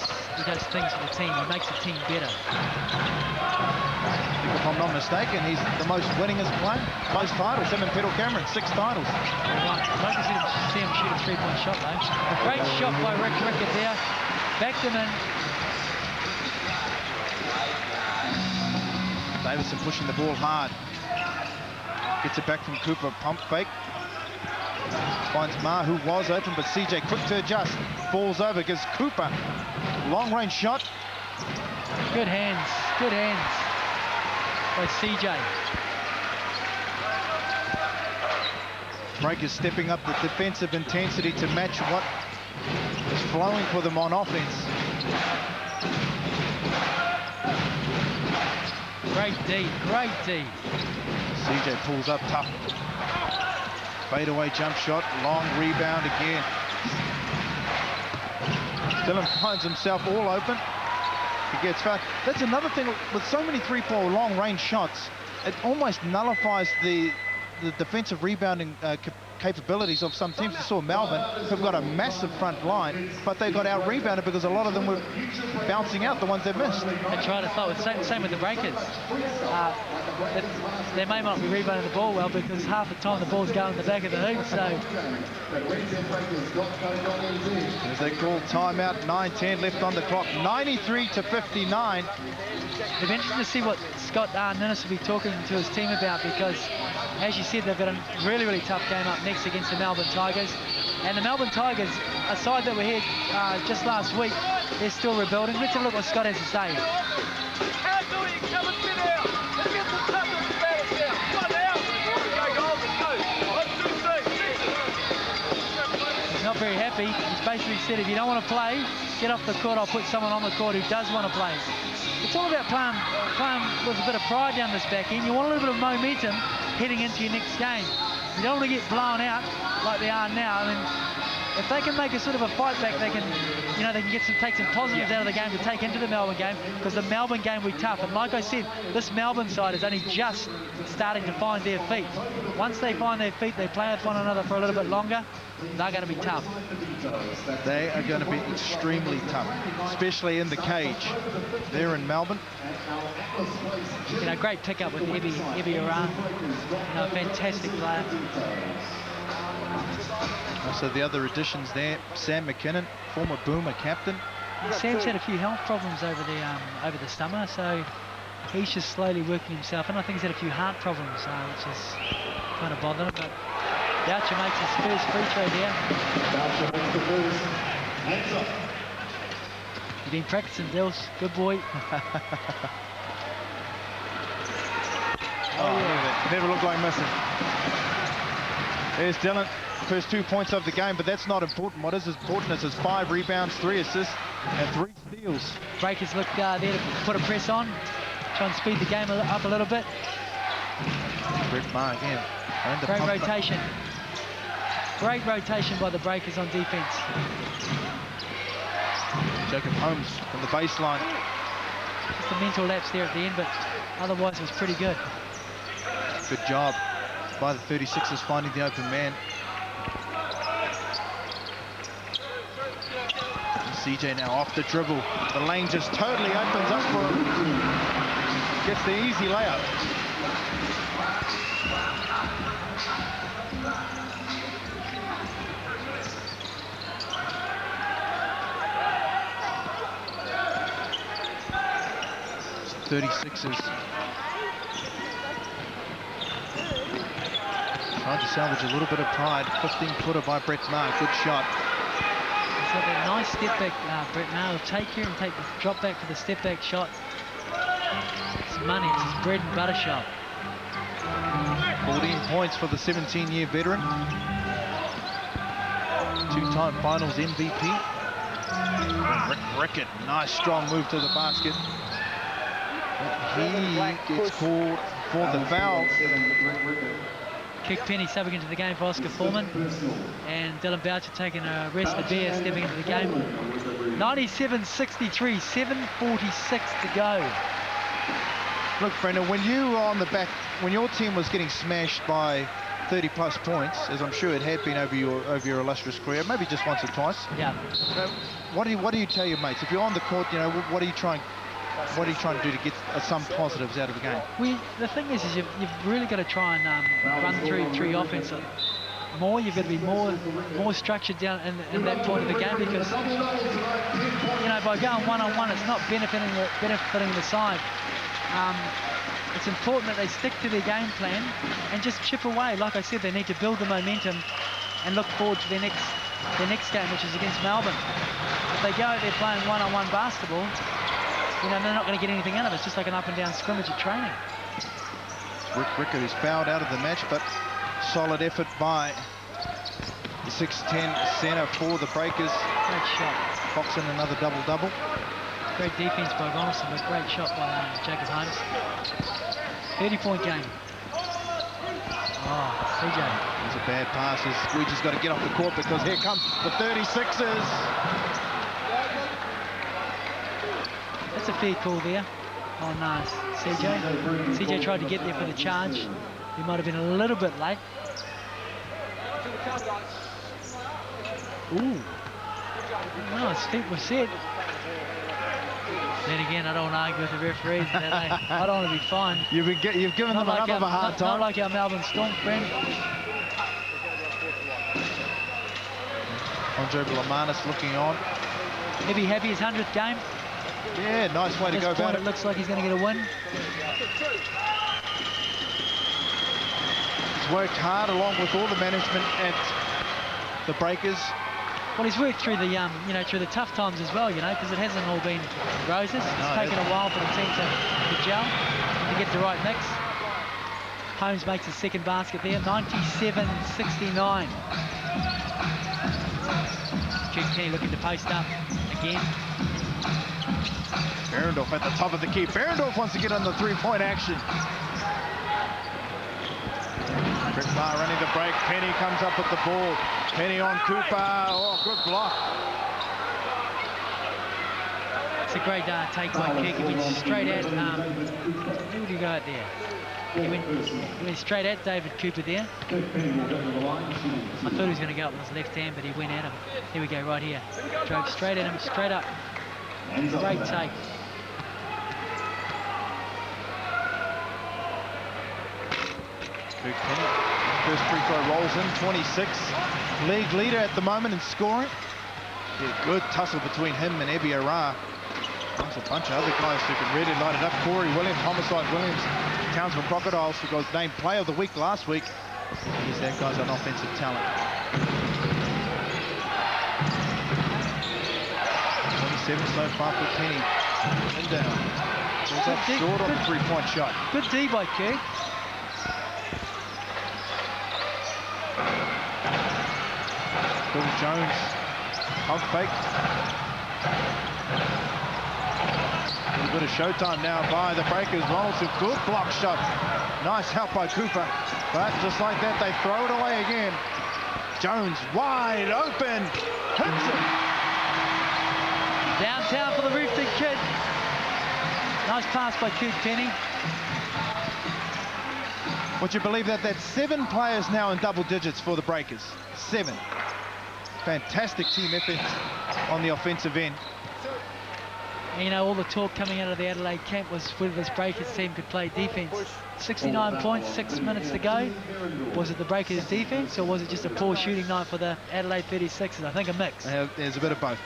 things for the team. He makes the team better. I think if I'm not mistaken, he's the most winningest player. Most titles. Him and Petal Cameron, 6 titles. Right. I'd like to see him shoot a three-point shot, though. Great shot by Rick Rickett there. Backed him in. Davison pushing the ball hard. Gets it back from Cooper. Pump fake. Finds Ma, who was open, but CJ quick to adjust. Falls over, gives Cooper. Long range shot. Good hands. Good hands by CJ. Breakers stepping up the defensive intensity to match what is flowing for them on offense. Great D, great D. CJ pulls up tough. Fadeaway jump shot, long rebound again. Dylan finds himself all open. He gets fouled. That's another thing with so many 3-point long range shots, it almost nullifies the defensive rebounding capabilities of some teams. You saw Melbourne, who've got a massive front line, but they got out-rebounded because a lot of them were bouncing out, the ones they missed. That's right, I thought same with the Breakers. They may not be rebounding the ball well because half the time the ball's going in the back of the hoop, so... As they call timeout, 9:10 left on the clock, 93-59. It'll be interesting to see what Scott Ninnis will be talking to his team about because, as you said, they've got a really, really tough game up next against the Melbourne Tigers. And the Melbourne Tigers, a side that were here just last week, they're still rebuilding. Let's have a look what Scott has to say. How do we come and sit out? Let's get some toughness about us now. Not now. Go goals and go. 1, 2, 3. He's not very happy. He's basically said, if you don't want to play, get off the court. I'll put someone on the court who does want to play. It's all about playing with a bit of pride down this back end. You want a little bit of momentum heading into your next game. You don't want to get blown out like they are now. I mean, if they can make a sort of a fight back, they can, they can take some positives out of the game to take into the Melbourne game, because the Melbourne game will be tough. And like I said, this Melbourne side is only just starting to find their feet. Once they find their feet, they play with one another for a little bit longer, they're going to be tough. They are going to be extremely tough, especially in the cage. They're in Melbourne. Great pickup with Ebi Iran. A fantastic player. Also the other additions there, Sam McKinnon, former Boomer captain. Sam's had a few health problems over the summer, so he's just slowly working himself in. I think he's had a few heart problems, which is kind of bothering him. But Boucher makes his first free throw here. You've been practicing, Dills. Good boy. Never looked like missing. There's Dylan. First 2 points of the game, but that's not important. What is important is his 5 rebounds, 3 assists, and 3 steals. Breakers look there to put a press on, try and speed the game up a little bit. Brett Maher again. Great rotation. Great rotation by the Breakers on defense. Jacob Holmes from the baseline. Just a mental lapse there at the end, but otherwise it was pretty good. Good job by the 36ers finding the open man. CJ now off the dribble. The lane just totally opens up for him. Gets the easy layup. .36s. Trying to salvage a little bit of pride. 15-footer by Brett Maher. Good shot. He's got that nice step back. Brett Maher will take here and take the drop back for the step back shot. It's money. It's his bread and butter shot. 14 points for the 17-year veteran. Two-time finals MVP. Rickett, nice strong move to the basket. He gets called for the foul. Kick Penny subbing into the game for Oscar Foreman. And Dylan Boucher taking a rest of beer, stepping into the game. 97-63, 7:46 to go. Look, Brendan, when you were on the back, when your team was getting smashed by 30-plus points, as I'm sure it had been over your illustrious career, maybe just once or twice. Yeah. What do you tell your mates if you're on the court? You know, what are you trying to do to get some positives out of the game? The thing is you've really got to try and run through offense more. You've got to be more structured down in that point of the game, because you know, by going one-on-one, it's not benefiting the side. It's important that they stick to their game plan and just chip away. Like I said, they need to build the momentum and look forward to their next game, which is against Melbourne. If they go out there playing one-on-one basketball, you know, they're not going to get anything out of it. It's just like an up-and-down scrimmage at training. Rickett is fouled out of the match, but solid effort by the 6'10" centre for the Breakers. Great shot. Foxing another double-double. Great defense by Ronaldson, but great shot by Jacob Holmes. 30-point game. Oh, CJ. It's a bad pass. We just got to get off the court because here comes the 36ers. That's a fair call there on CJ. CJ tried to get there for the charge. He might have been a little bit late. Ooh. No, his feet were set. Then again, I don't want to argue with the referees. I don't want to be fined. You've given them enough of a hard time. Not like our Melbourne Storm friend. Andre Lamanis looking on. He'll be happy his 100th game. Yeah, nice way to go about it. It looks like he's going to get a win. He's worked hard along with all the management at the Breakers. Well, he's worked through the through the tough times as well, because it hasn't all been roses. It's taken a while for the team to gel, to get the right mix. Holmes makes his second basket there, 97-69. Keith Kenny looking to post up again. Behrendorff at the top of the key. Behrendorff wants to get on the three-point action. Brett Maher running the break. Penny comes up with the ball. Penny on Cooper. Oh, good block. It's a great takeaway kick. He went straight at, who would he go out there? He went straight at David Cooper there. I thought he was going to go up with his left hand, but he went at him. Here we go, right here. Drove straight at him, straight up. Great take. Luke Penny, first free throw rolls in, 26. League leader at the moment in scoring. Yeah, good tussle between him and Ebi Ara. There's a bunch of other guys who can really light it up. Corey Williams, Homicide Williams, Townsville Crocodiles, who was named Player of the Week last week. He's that guy's an offensive talent. 27 so far for Penny. And down. He's up short on the three-point shot. Good D by Kirk. Bill Jones, pump fake. A little bit of showtime now by the Breakers. Ronaldson, good block shot. Nice help by Cooper. But just like that, they throw it away again. Jones wide open. Hits it. Downtown for the Roofing kid. Nice pass by Kirk Penny. Would you believe that? That's 7 players now in double digits for the Breakers. 7. Fantastic team effort on the offensive end. And, you know, all the talk coming out of the Adelaide camp was whether this Breakers team could play defence. 69 points, 6 minutes to go. Was it the Breakers defence or was it just a poor shooting night for the Adelaide 36ers? I think a mix. There's a bit of both.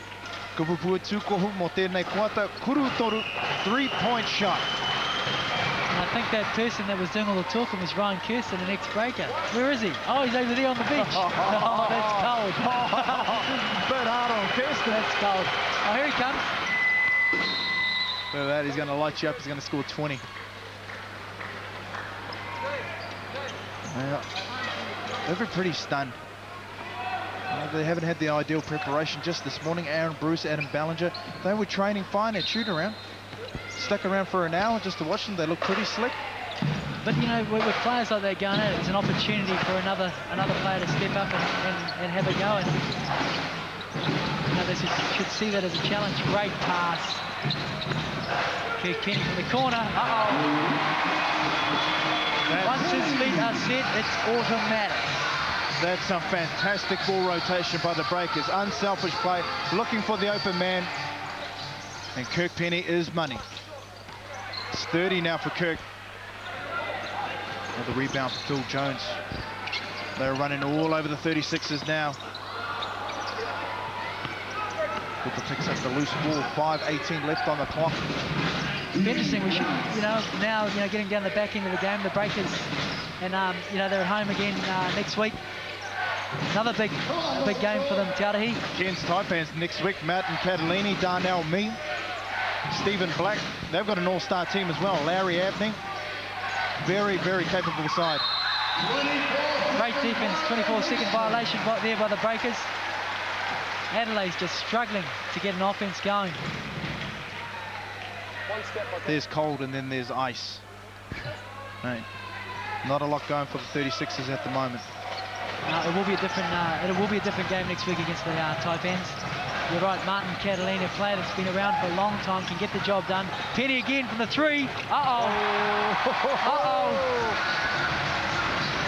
Kupupua tukohu mo tēnei kuata, kuru toru, 3-point shot. And I think that person that was doing all the talking was Ryan Kirsten, an ex-breaker. Where is he? Oh, he's over there on the bench. Oh, that's cold. Bit hard on Kirsten. That's cold. Oh, here he comes. Look at that, he's going to light you up. He's going to score 20. Yeah. They've been pretty stunned. They haven't had the ideal preparation just this morning. Aaron Bruce, Adam Ballinger, they were training fine at shoot-around. Stuck around for an hour just to watch them. They look pretty slick. But, you know, with players like that going at it, it's an opportunity for another player to step up and have a go. And, you know, they should see that as a challenge. Great pass. Kirk Penny from the corner. Once his feet are set, it's automatic. That's some fantastic ball rotation by the Breakers. Unselfish play, looking for the open man. And Kirk Penny is money. It's 30 now for Kirk. Another rebound for Phil Jones. They're running all over the 36ers now. Cooper picks up the loose ball. 5:18 left on the clock. It's interesting. We should, now, getting down the back end of the game, the Breakers, and they're at home again next week. Another big game for them, Te Arahi. Cairns Taipans next week. Martin Catalini, Darnell Mee, Stephen Black. They've got an all-star team as well. Larry Abney. Very, very capable side. Great defense. 24-second violation there by the Breakers. Adelaide's just struggling to get an offense going. There's cold and then there's ice. Right. Not a lot going for the 36ers at the moment. It will be a different game next week against the Taipans. You're right, Martin Catalina, a player that's been around for a long time, can get the job done. Penny again from the three.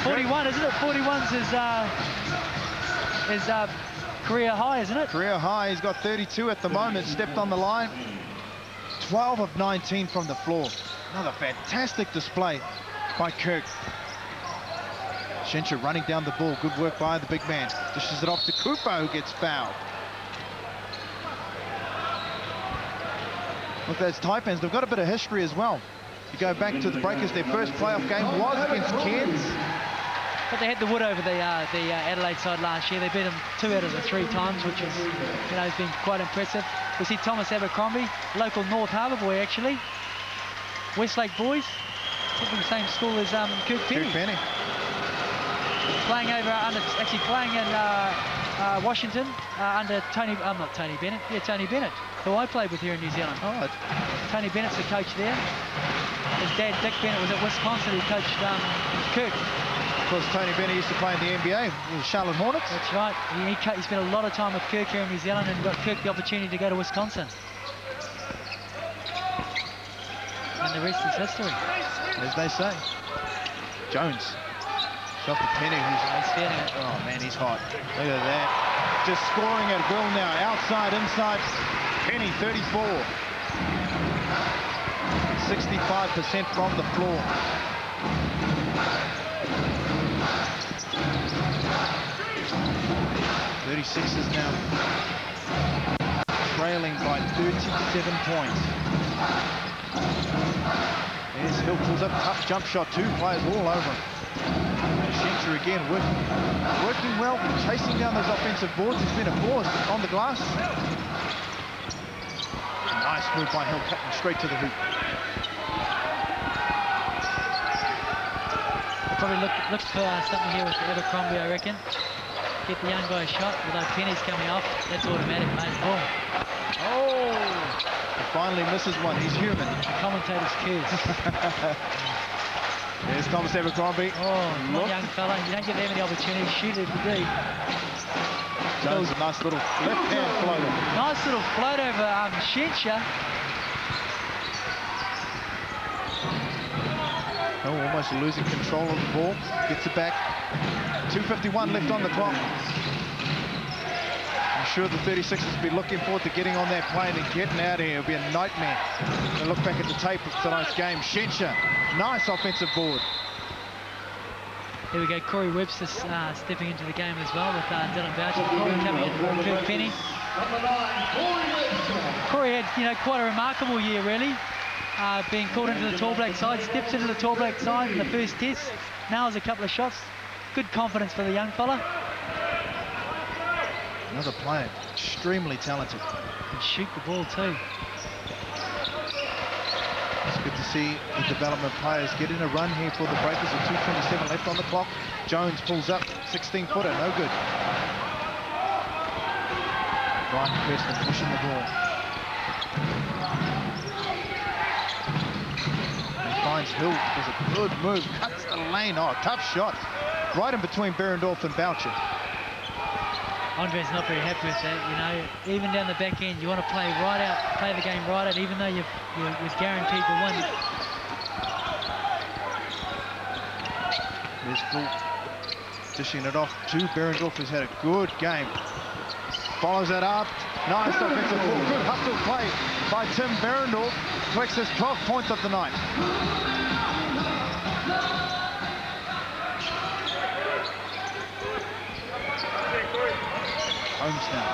41, isn't it? 41's his career high, isn't it? Career high. He's got 32 at the moment. Stepped on the line. 12 of 19 from the floor. Another fantastic display by Kirk. Shencher running down the ball. Good work by the big man. Dishes it off to Cooper, who gets fouled. Look, those Taipans, they've got a bit of history as well. You go back to the Breakers, their first playoff game was against Cairns. But they had the wood over the Adelaide side last year. They beat them 2 out of the 3 times, which is, has been quite impressive. We see Thomas Abercrombie, local North Harbour boy actually. Westlake boys, from the same school as Kirk Penny. Kirk Penny. Playing in Washington under Tony Bennett, who I played with here in New Zealand. Oh, Tony Bennett's the coach there. His dad, Dick Bennett, was at Wisconsin, who coached Kirk. Of course, Tony Bennett used to play in the NBA with the Charlotte Hornets. That's right. He spent a lot of time with Kirk here in New Zealand and got Kirk the opportunity to go to Wisconsin. And the rest is history. As they say. Jones. Shot to Penny, who's feeling it. Oh man, he's hot. Look at that. Just scoring at will now. Outside, inside. Penny, 34. 65% from the floor. '36ers now trailing by 37 points. As Hill pulls up, tough jump shot, 2 players all over him. Shencher again working well, chasing down those offensive boards. He's been a force on the glass. Nice move by Hill, cutting straight to the hoop. Probably look for something here with Abercrombie, I reckon. Get the young guy a shot, although Penny's coming off. That's automatic, mate. Boom. Oh! He finally misses one. He's human. The commentator's cues. There's Thomas Abercrombie. Oh, look. Young fella. You don't get that many opportunities. Shoot it for D. Jones, a nice little left-hand floater. Nice little float over Shencher. Oh, almost losing control of the ball. Gets it back. 2:51 left on the clock. sure the 36ers will be looking forward to getting on that plane and getting out of here. It'll be a nightmare. And look back at the tape of tonight's game. Shensha, nice offensive board. Here we go, Corey Webster stepping into the game as well with Dylan Boucher. Corey coming in from Kirk Penny. Corey had, quite a remarkable year, really. Being called into the Tall Black side, steps into the Tall Black side in the first test. Nails a couple of shots. Good confidence for the young fella. Another player, extremely talented. And shoot the ball too. It's good to see the development players get in a run here for the Breakers with 2:27 left on the clock. Jones pulls up, 16-footer, no good. Ryan Kirsten pushing the ball. And finds Hill, does a good move, cuts the lane. Oh, tough shot. Right in between Berendorf and Boucher. Andre's not very happy with that, Even down the back end, you want to play right out, play the game right out, even though you're guaranteed to win. There's Phil dishing it off to Berendorf, who's had a good game. Follows that up. Nice offensive ball. Good hustle play by Tim Berendorf. Collects his 12th point of the night. Holmes now.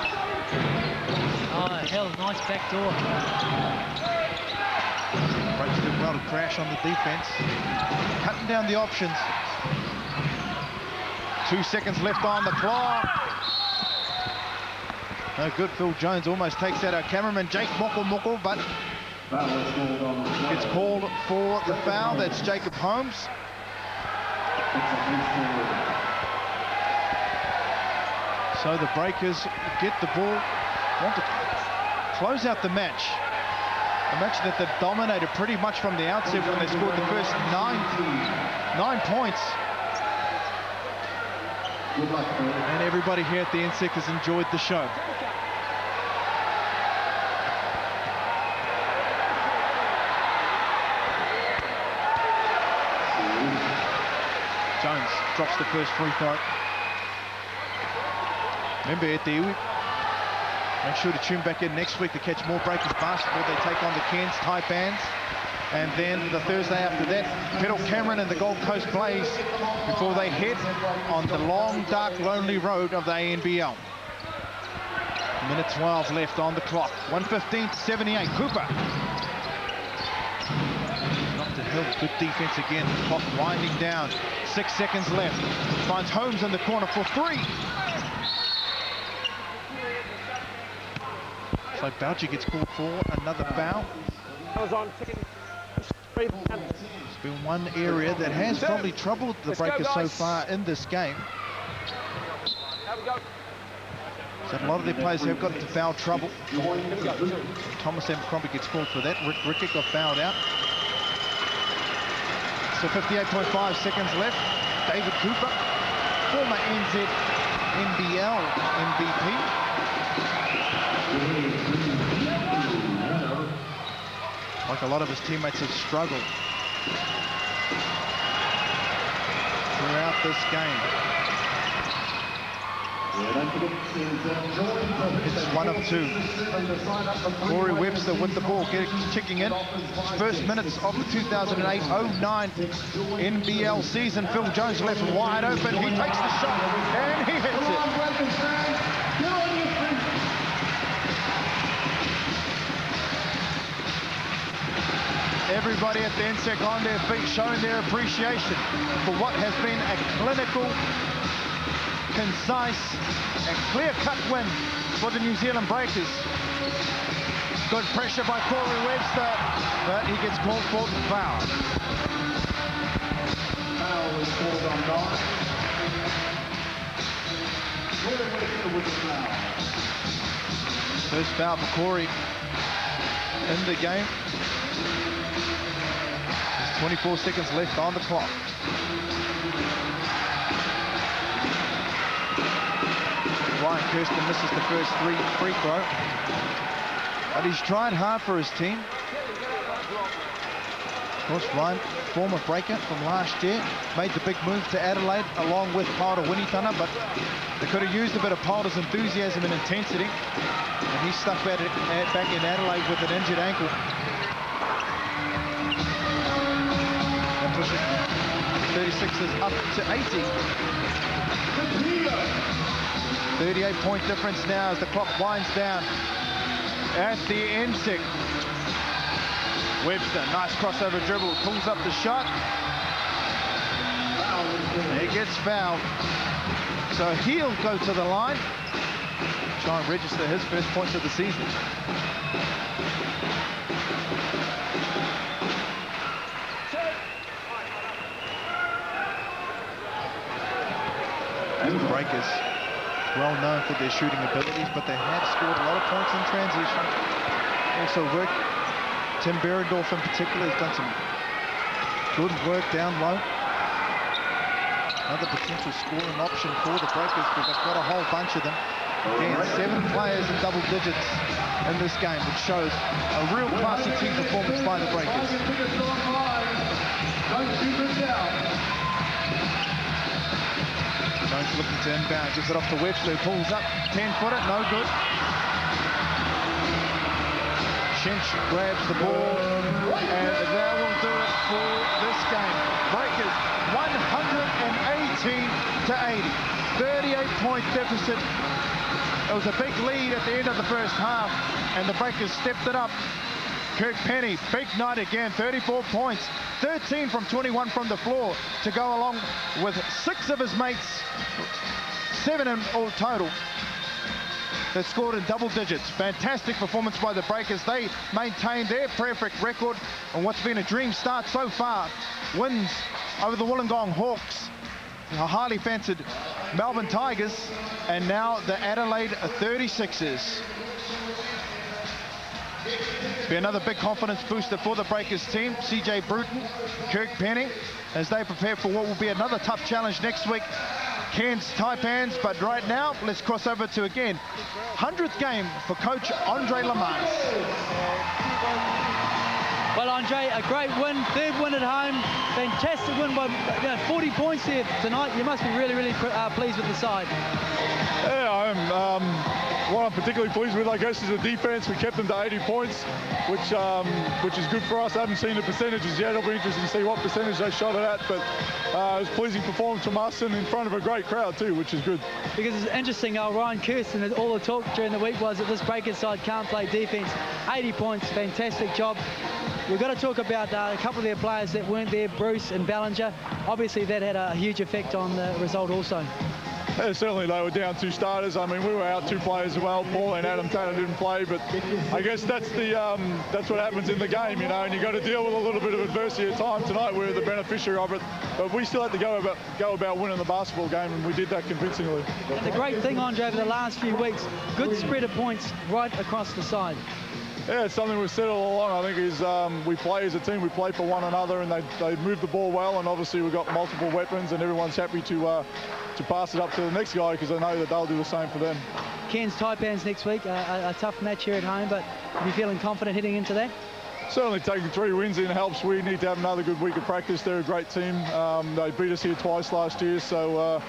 Oh, hell, nice back door. Breaks did well to crash on the defense. Cutting down the options. 2 seconds left on the clock. No good. Phil Jones almost takes out our cameraman, Jake Moko, but gets called for the foul. That's Jacob Holmes. So the Breakers get the ball, want to close out the match. A match that they've dominated pretty much from the outset when they scored the first nine points. And everybody here at the NSEC has enjoyed the show. Jones drops the first free throw. Remember, at the make sure to tune back in next week to catch more Breakers basketball. They take on the Cairns Taipans. And then the Thursday after that, Petal Cameron and the Gold Coast Blaze before they head on the long, dark, lonely road of the NBL. Minute 12 left on the clock. 1:15 to 78. Cooper. Knocked to Hill. Good defense again. The clock winding down. 6 seconds left. Finds Holmes in the corner for three. So Boucher gets called for another foul. It's been one area that has probably troubled the Breakers so far in this game. So a lot of their players have got into foul trouble. Thomas Abercrombie gets called for that. Rick Rickett got fouled out. So 58.5 seconds left. David Cooper, former NBL MVP. Like a lot of his teammates have struggled throughout this game. It's 1 of 2. Corey Webster with the ball, checking in. First minutes of the 2008-09 NBL season. Phil Jones left wide open. He takes the shot and he hits it. Everybody at the NSEC on their feet showing their appreciation for what has been a clinical, concise and clear-cut win for the New Zealand Breakers. Good pressure by Corey Webster, but he gets called for the foul. Foul is called on Don. Corey Webster with the foul. First foul for Corey in the game. 24 seconds left on the clock. Ryan Kirsten misses the first free throw. But he's tried hard for his team. Of course, Ryan, former breaker from last year, made the big move to Adelaide along with Paura Winitana, but they could have used a bit of Paura's enthusiasm and intensity, and he's stuck back in Adelaide with an injured ankle. And pushing 36ers up to 80. 38-point difference now as the clock winds down at the NSEC. Webster, nice crossover dribble, pulls up the shot. He gets fouled. So he'll go to the line, try and register his first points of the season. The Breakers, well known for their shooting abilities, but they have scored a lot of points in transition. Also work. Tim Berendorf in particular has done some good work down low. Another potential scoring option for the Breakers, because they've got a whole bunch of them. Again, 7 players in double digits in this game, which shows a real classy team performance by the Breakers. Jones looking to inbound, gives it off to Webster, pulls up, 10-footer, no good. Shinch grabs the ball, and that will do it for this game. Breakers 118 to 80, 38-point deficit. It was a big lead at the end of the first half, and the Breakers stepped it up. Kirk Penny, big night again, 34 points, 13 from 21 from the floor to go along with 6 of his mates, 7 in all total, that scored in double digits. Fantastic performance by the Breakers. They maintained their perfect record on what's been a dream start so far. Wins over the Wollongong Hawks, the highly fancied Melbourne Tigers, and now the Adelaide 36ers. Be another big confidence booster for the Breakers team. CJ Bruton, Kirk Penny, as they prepare for what will be another tough challenge next week. Cairns Taipans, but right now, let's cross over to, again, 100th game for coach Andre Lamanis. Well, Andre, a great win, 3rd win at home, fantastic win by 40 points there tonight. You must be really, really pleased with the side. Yeah, what I'm particularly pleased with, I guess, is the defense. We kept them to 80 points, which is good for us. I haven't seen the percentages yet. It'll be interesting to see what percentage they shot it at, but it was pleasing performance from us and in front of a great crowd too, which is good. Because it's interesting, Ryan Kirsten, all the talk during the week was that this Breakers side can't play defense. 80 points, fantastic job. We've got to talk about a couple of their players that weren't there, Bruce and Ballinger. Obviously, that had a huge effect on the result also. Yeah, certainly they were down 2 starters. I mean, we were out 2 players as well. Paul and Adam Taylor didn't play, but I guess that's what happens in the game, you know, and you've got to deal with a little bit of adversity at times. Tonight we were the beneficiary of it, but we still had to go about winning the basketball game, and we did that convincingly. And the great thing, Andre, over the last few weeks, good spread of points right across the side. Yeah, it's something we've said all along, I think, is we play as a team, we play for one another, and they move the ball well, and obviously we've got multiple weapons, and everyone's happy to pass it up to the next guy, because they know that they'll do the same for them. Cairns Taipans next week, a tough match here at home, but are you feeling confident heading into that? Certainly taking 3 wins in helps. We need to have another good week of practice. They're a great team. They beat us here twice last year, so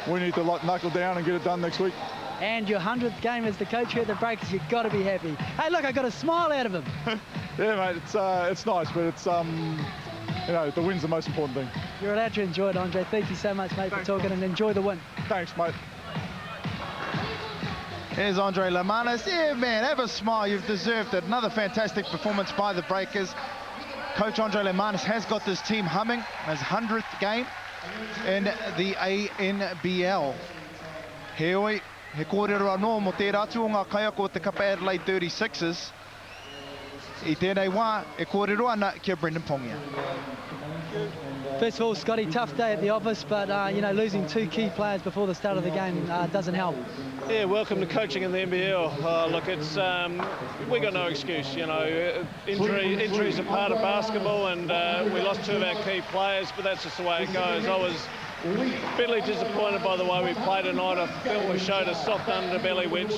we need to knuckle down and get it done next week. And your 100th game as the coach here at the Breakers, you've got to be happy. Hey, look, I got a smile out of him. Yeah, mate, it's nice, but it's you know, the win's the most important thing. You're allowed to enjoy it, Andre. Thank you so much, mate, for talking, and enjoy the win. Thanks, mate. Here's Andre Lamanis. Yeah, man, have a smile. You've deserved it. Another fantastic performance by the Breakers. Coach Andre Lamanis has got this team humming. His 100th game in the NBL. Heoi, he kōrero anō mo te ratu o ngā kaiako o te Kapa Adelaide 36ers. I tēnei wā, e kōrero ana kia Brendan Pongia. First of all, Scotty, tough day at the office, but you know, losing 2 key players before the start of the game doesn't help. Yeah, welcome to coaching in the NBL. Look, it's we got no excuse. You know, injuries are part of basketball, and we lost 2 of our key players, but that's just the way it goes. bitterly disappointed by the way we played tonight. I felt we showed a soft underbelly, which,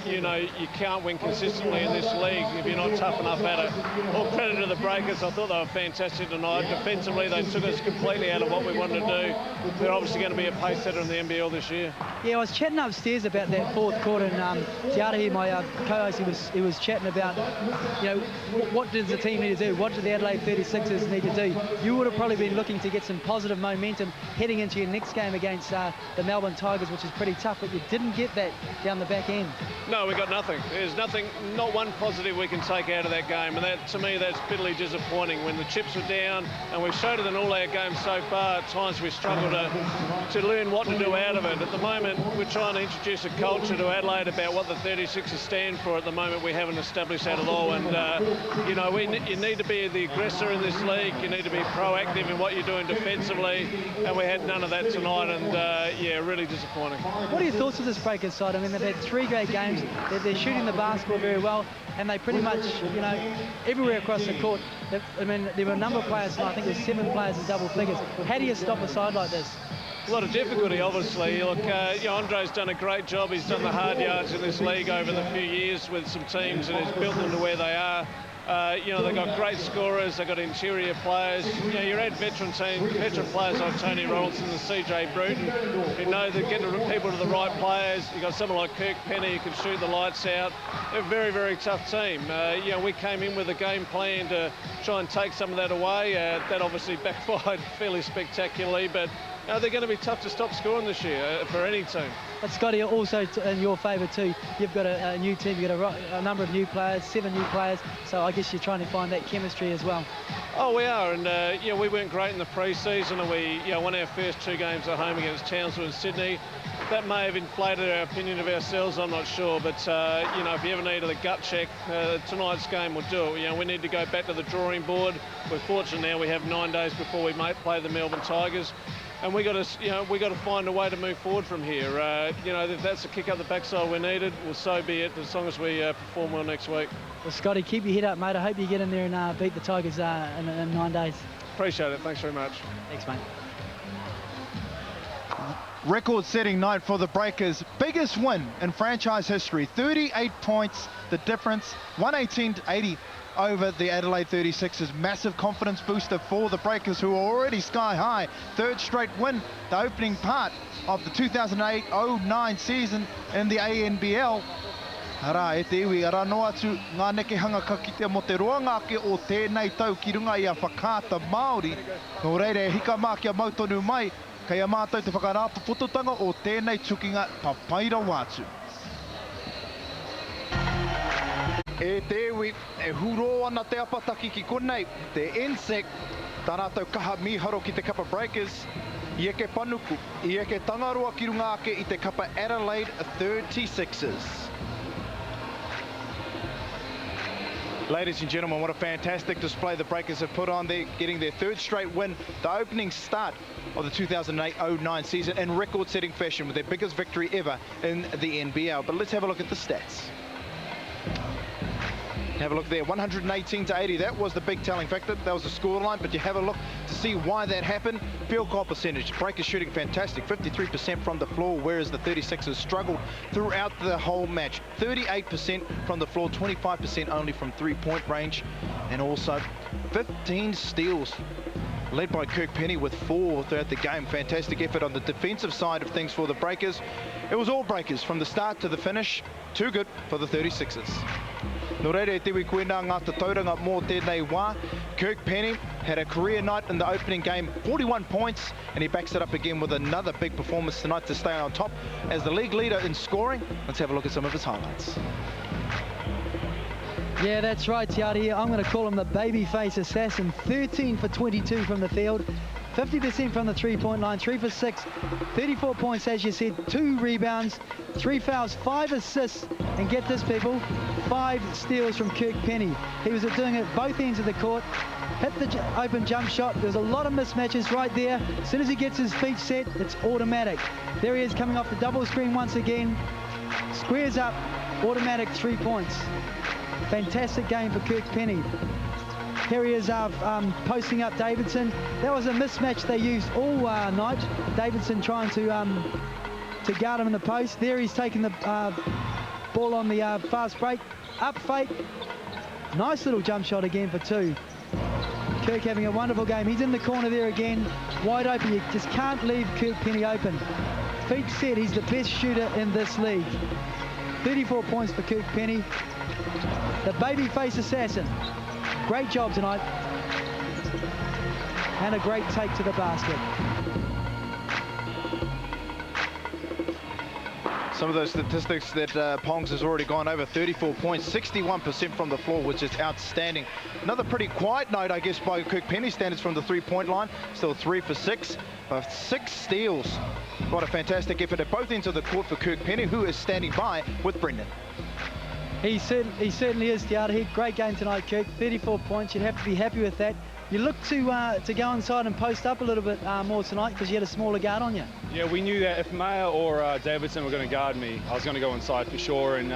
you know, you can't win consistently in this league if you're not tough enough at it. All credit to the Breakers. I thought they were fantastic tonight. Defensively, they took us completely out of what we wanted to do. They're obviously going to be a pace setter in the NBL this year. Yeah, I was chatting upstairs about that fourth quarter, and Tiara here, my co-host, he was chatting about, you know, what does the team need to do? What do the Adelaide 36ers need to do? You would have probably been looking to get some positive momentum heading into your next game against the Melbourne Tigers, which is pretty tough, but you didn't get that down the back end. No, we got nothing. There's nothing, not one positive we can take out of that game, and that, to me, that's bitterly disappointing. When the chips were down, and we've showed it in all our games so far, at times we struggle to learn what to do out of it. At the moment, we're trying to introduce a culture to Adelaide about what the 36ers stand for. At the moment, we haven't established that at all, and you know, you need to be the aggressor in this league. You need to be proactive in what you're doing defensively, and we had none of that tonight, and yeah, really disappointing. What are your thoughts of this Breakers side? I mean, they've had 3 great games. They're shooting the basketball very well, and they pretty much, you know, everywhere across the court. I mean, there were a number of players tonight. I think there's 7 players in double figures. How do you stop a side like this? A lot of difficulty, obviously. Look, you know, Andre's done a great job. He's done the hard yards in this league over the few years with some teams, and has built them to where they are. You know, they've got great scorers, they've got interior players. You know, you add veteran players like Tony Ronaldson and CJ Bruton, who know that get people to the right players. You've got someone like Kirk Penny who can shoot the lights out. They're a very, very tough team. You know, we came in with a game plan to try and take some of that away. That obviously backfired fairly spectacularly, but they're going to be tough to stop scoring this year for any team. But Scotty, also in your favour too, you've got a new team, you've got a number of new players, 7 new players, so I guess you're trying to find that chemistry as well. Oh, we are, and yeah, we weren't great in the pre-season, and we won our first 2 games at home against Townsville and Sydney. That may have inflated our opinion of ourselves, I'm not sure, but you know, if you ever needed a gut check, tonight's game will do it. You know, we need to go back to the drawing board. We're fortunate now we have 9 days before we play the Melbourne Tigers. And we got to find a way to move forward from here. You know, if that's a kick up the backside we needed, well, so be it. As long as we perform well next week. Well, Scotty, keep your head up, mate. I hope you get in there and beat the Tigers in 9 days. Appreciate it. Thanks very much. Thanks, mate. Record-setting night for the Breakers. Biggest win in franchise history. 38 points, the difference, 118-80. Over the Adelaide 36ers. Massive confidence booster for the Breakers, who are already sky high. 3rd straight win, the opening part of the 2008-09 season in the ANBL. Ara, e te iwi, ara no atu ngā neke hanga ka kitea mo te roa ngāke o tēnei tau ki runga i a whakāta Māori. Nō reire, hika mā kia mautonu mai, kei a mātou te whakarāpa pototanga o tēnei tukinga papaira wātu. E te iwi, e huro ana te apataki ki konei, te NSEC, tā rātou kaha miharo ki te Kapa Breakers, i eke panuku, i eke tangaroa ki runga ake i te Kapa Adelaide 36ers. Ladies and gentlemen, what a fantastic display the Breakers have put on there, getting their 3rd straight win, the opening start of the 2008-09 season in record-setting fashion with their biggest victory ever in the NBL. But let's have a look at the stats. Have a look there, 118-80. That was the big telling factor. That was the scoreline, but you have a look to see why that happened. Field goal percentage, Breakers shooting fantastic, 53% from the floor, whereas the 36ers struggled throughout the whole match. 38% from the floor, 25% only from 3-point range, and also 15 steals, led by Kirk Penny with 4 throughout the game. Fantastic effort on the defensive side of things for the Breakers. It was all Breakers from the start to the finish. Too good for the 36ers. Nō reire, te wiki koena ngā te tauranga mō tēnei wā. Kirk Penny had a career night in the opening game, 41 points, and he backs it up again with another big performance tonight to stay on top as the league leader in scoring. Let's have a look at some of his highlights. Yeah, that's right, Tiari. I'm going to call him the babyface assassin. 13 for 22 from the field. 50% from the 3-point line, 3 for 6, 34 points, as you said, 2 rebounds, 3 fouls, 5 assists, and get this, people, 5 steals from Kirk Penny. He was doing it at both ends of the court, hit the open jump shot. There's a lot of mismatches right there. As soon as he gets his feet set, it's automatic. There he is coming off the double screen once again, squares up, automatic 3 points. Fantastic game for Kirk Penny. Here he is posting up Davidson. That was a mismatch they used all night. Davidson trying to guard him in the post. There he's taking the ball on the fast break. Up fake. Nice little jump shot again for 2. Kirk having a wonderful game. He's in the corner there again. Wide open. You just can't leave Kirk Penny open. Feet set. He's the best shooter in this league. 34 points for Kirk Penny. The babyface assassin. Great job tonight. And a great take to the basket. Some of those statistics that Pongs has already gone over. 34 points, 61% from the floor, which is outstanding. Another pretty quiet night, I guess, by Kirk Penny standards from the three-point line. Still 3 for 6, but 6 steals. What a fantastic effort at both ends of the court for Kirk Penny, who is standing by with Brendan. He certainly is, Tiara. He had a great game tonight, Kirk. 34 points. You'd have to be happy with that. You look to go inside and post up a little bit more tonight because you had a smaller guard on you. Yeah, we knew that if Mayer or Davidson were going to guard me, I was going to go inside for sure. And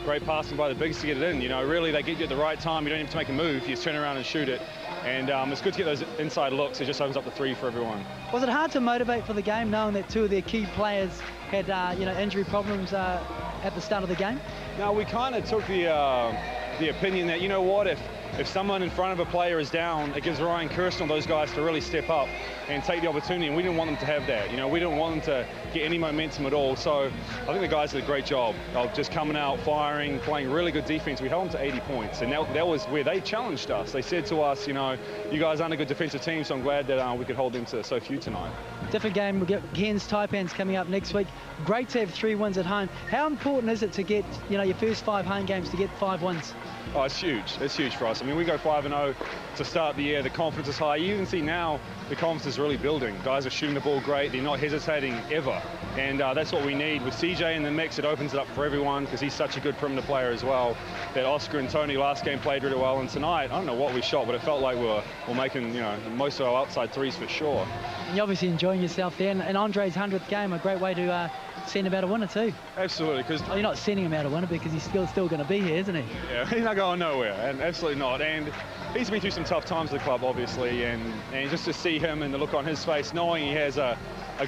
great passing by the bigs to get it in. You know, really, they get you at the right time. You don't have to make a move. You just turn around and shoot it. And it's good to get those inside looks. It just opens up the 3 for everyone. Was it hard to motivate for the game, knowing that 2 of their key players had injury problems at the start of the game? Now, we kind of took the opinion that, you know what, if someone in front of a player is down, it gives Ryan Kirsten and those guys to really step up and take the opportunity, and we didn't want them to have that. You know, we didn't want them to get any momentum at all. So I think the guys did a great job of just coming out, firing, playing really good defense. We held them to 80 points, and that was where they challenged us. They said to us, you know, you guys aren't a good defensive team, so I'm glad that we could hold them to so few tonight. Different game. We'll get Cairns Taipans coming up next week. Great to have 3 wins at home. How important is it to get, you know, your first 5 home games to get 5 wins? Oh, it's huge. It's huge for us. I mean, we go 5-0 to start the year. The confidence is high. You even see now the confidence is really building. Guys are shooting the ball great. They're not hesitating ever. And that's what we need. With CJ in the mix, it opens it up for everyone because he's such a good perimeter player as well. That Oscar and Tony last game played really well. And tonight, I don't know what we shot, but it felt like we're making, you know, most of our outside threes for sure. And you're obviously enjoying yourself there. And Andre's 100th game, a great way to send him out a winner too. Absolutely. Because you're not sending him out a winner because he's still going to be here, isn't he? Yeah, he's not going nowhere, and absolutely not. And he's been through some tough times at the club, obviously, and just to see him and the look on his face, knowing he has a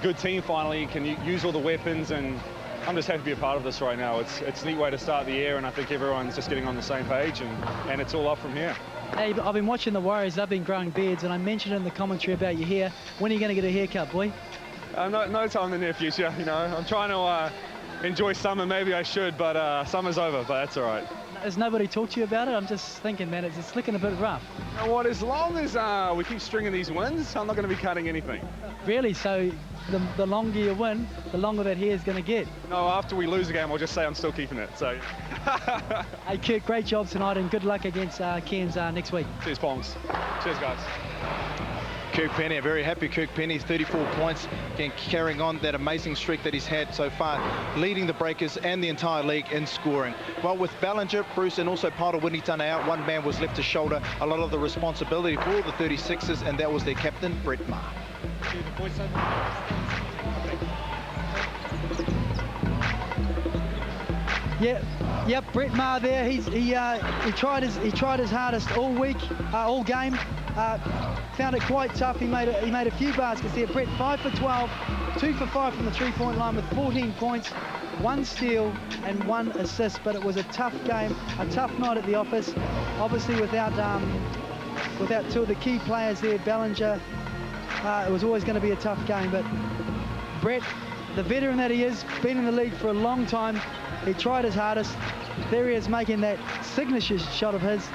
good team finally, can use all the weapons, and I'm just happy to be a part of this right now. It's a neat way to start the year, and I think everyone's just getting on the same page, and it's all up from here. Hey, I've been watching the Warriors. They've been growing beards, and I mentioned in the commentary about your hair. When are you going to get a haircut, boy? No time in the near future. You know, I'm trying to enjoy summer. Maybe I should, but summer's over, but that's all right. Has nobody talked to you about it? I'm just thinking, man, it's looking a bit rough. You know what, as long as we keep stringing these wins, I'm not going to be cutting anything. Really? So the longer you win, the longer that hair is going to get? No, after we lose a game, I'll just say I'm still keeping it. So. Hey, Kirk, great job tonight, and good luck against Cairns next week. Cheers, Pongs. Cheers, guys. Kirk Penny, a very happy Kirk Penny, 34 points, again carrying on that amazing streak that he's had so far, leading the Breakers and the entire league in scoring. Well, with Ballinger, Bruce, and also part of Winitana out, one man was left to shoulder a lot of the responsibility for the 36ers, and that was their captain, Brett Maher. Yep, Brett Maher there. He tried his hardest all week, all game. Found it quite tough. He made a few baskets there. Brett 5 for 12, 2 for 5 from the 3-point line with 14 points, 1 steal and 1 assist. But it was a tough game, a tough night at the office. Obviously without 2 of the key players there, Ballinger, it was always going to be a tough game. But Brett, the veteran that he is, been in the league for a long time, he tried his hardest. There he is making that signature shot of his,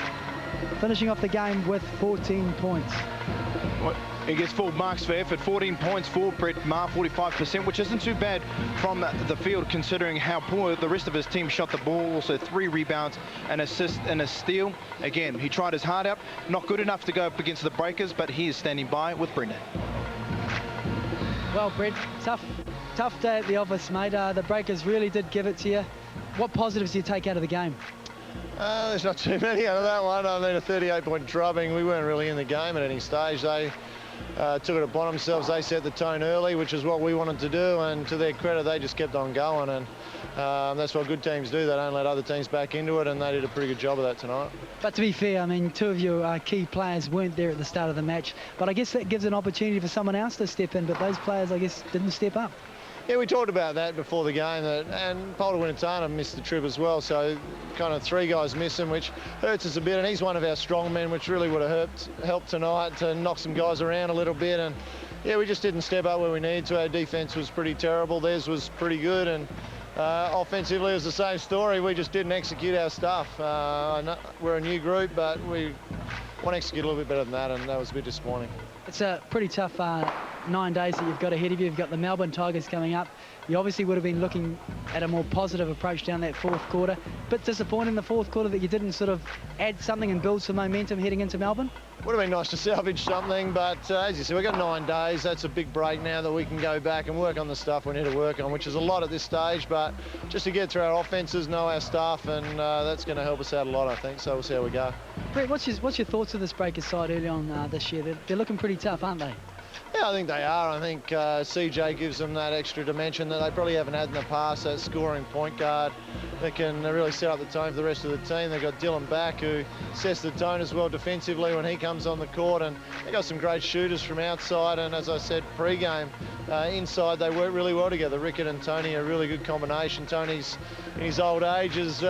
finishing off the game with 14 points. Well, he gets full marks for effort. 14 points for Brett Maher, 45%, which isn't too bad from the field considering how poor the rest of his team shot the ball. Also 3 rebounds, an assist and a steal. Again, he tried his heart out. Not good enough to go up against the Breakers, but he is standing by with Brendan. Well, Brett, tough day at the office, mate. The Breakers really did give it to you. What positives do you take out of the game? There's not too many out of that one. I mean, a 38-point drubbing. We weren't really in the game at any stage. They took it upon themselves. They set the tone early, which is what we wanted to do, and to their credit, they just kept on going, and that's what good teams do. They don't let other teams back into it, and they did a pretty good job of that tonight. But to be fair, I mean, two of your key players weren't there at the start of the match, but I guess that gives an opportunity for someone else to step in, but those players, I guess, didn't step up. Yeah, we talked about that before the game, and Polder Winatana missed the trip as well, so kind of 3 guys missing, which hurts us a bit, and he's one of our strong men, which really would have helped tonight to knock some guys around a little bit, and yeah, we just didn't step up where we needed to. Our defence was pretty terrible, theirs was pretty good, and offensively it was the same story. We just didn't execute our stuff. We're a new group, but we want to execute a little bit better than that, and that was a bit disappointing. It's a pretty tough 9 days that you've got ahead of you. You've got the Melbourne Tigers coming up. You obviously would have been looking at a more positive approach down that 4th quarter. Bit disappointed in the 4th quarter that you didn't sort of add something and build some momentum heading into Melbourne? Would have been nice to salvage something, but as you said, we've got 9 days. That's a big break now that we can go back and work on the stuff we need to work on, which is a lot at this stage, but just to get through our offences, know our stuff, and that's going to help us out a lot, I think, so we'll see how we go. Brett, what's your thoughts of this Breakers side early on this year? They're looking pretty tough, aren't they? Yeah, I think they are. I think CJ gives them that extra dimension that they probably haven't had in the past, that scoring point guard that can really set up the tone for the rest of the team. They've got Dylan back, who sets the tone as well defensively when he comes on the court, and they've got some great shooters from outside, and as I said pre-game, inside they work really well together. Rickett and Tony are a really good combination. Tony's, in his old age, is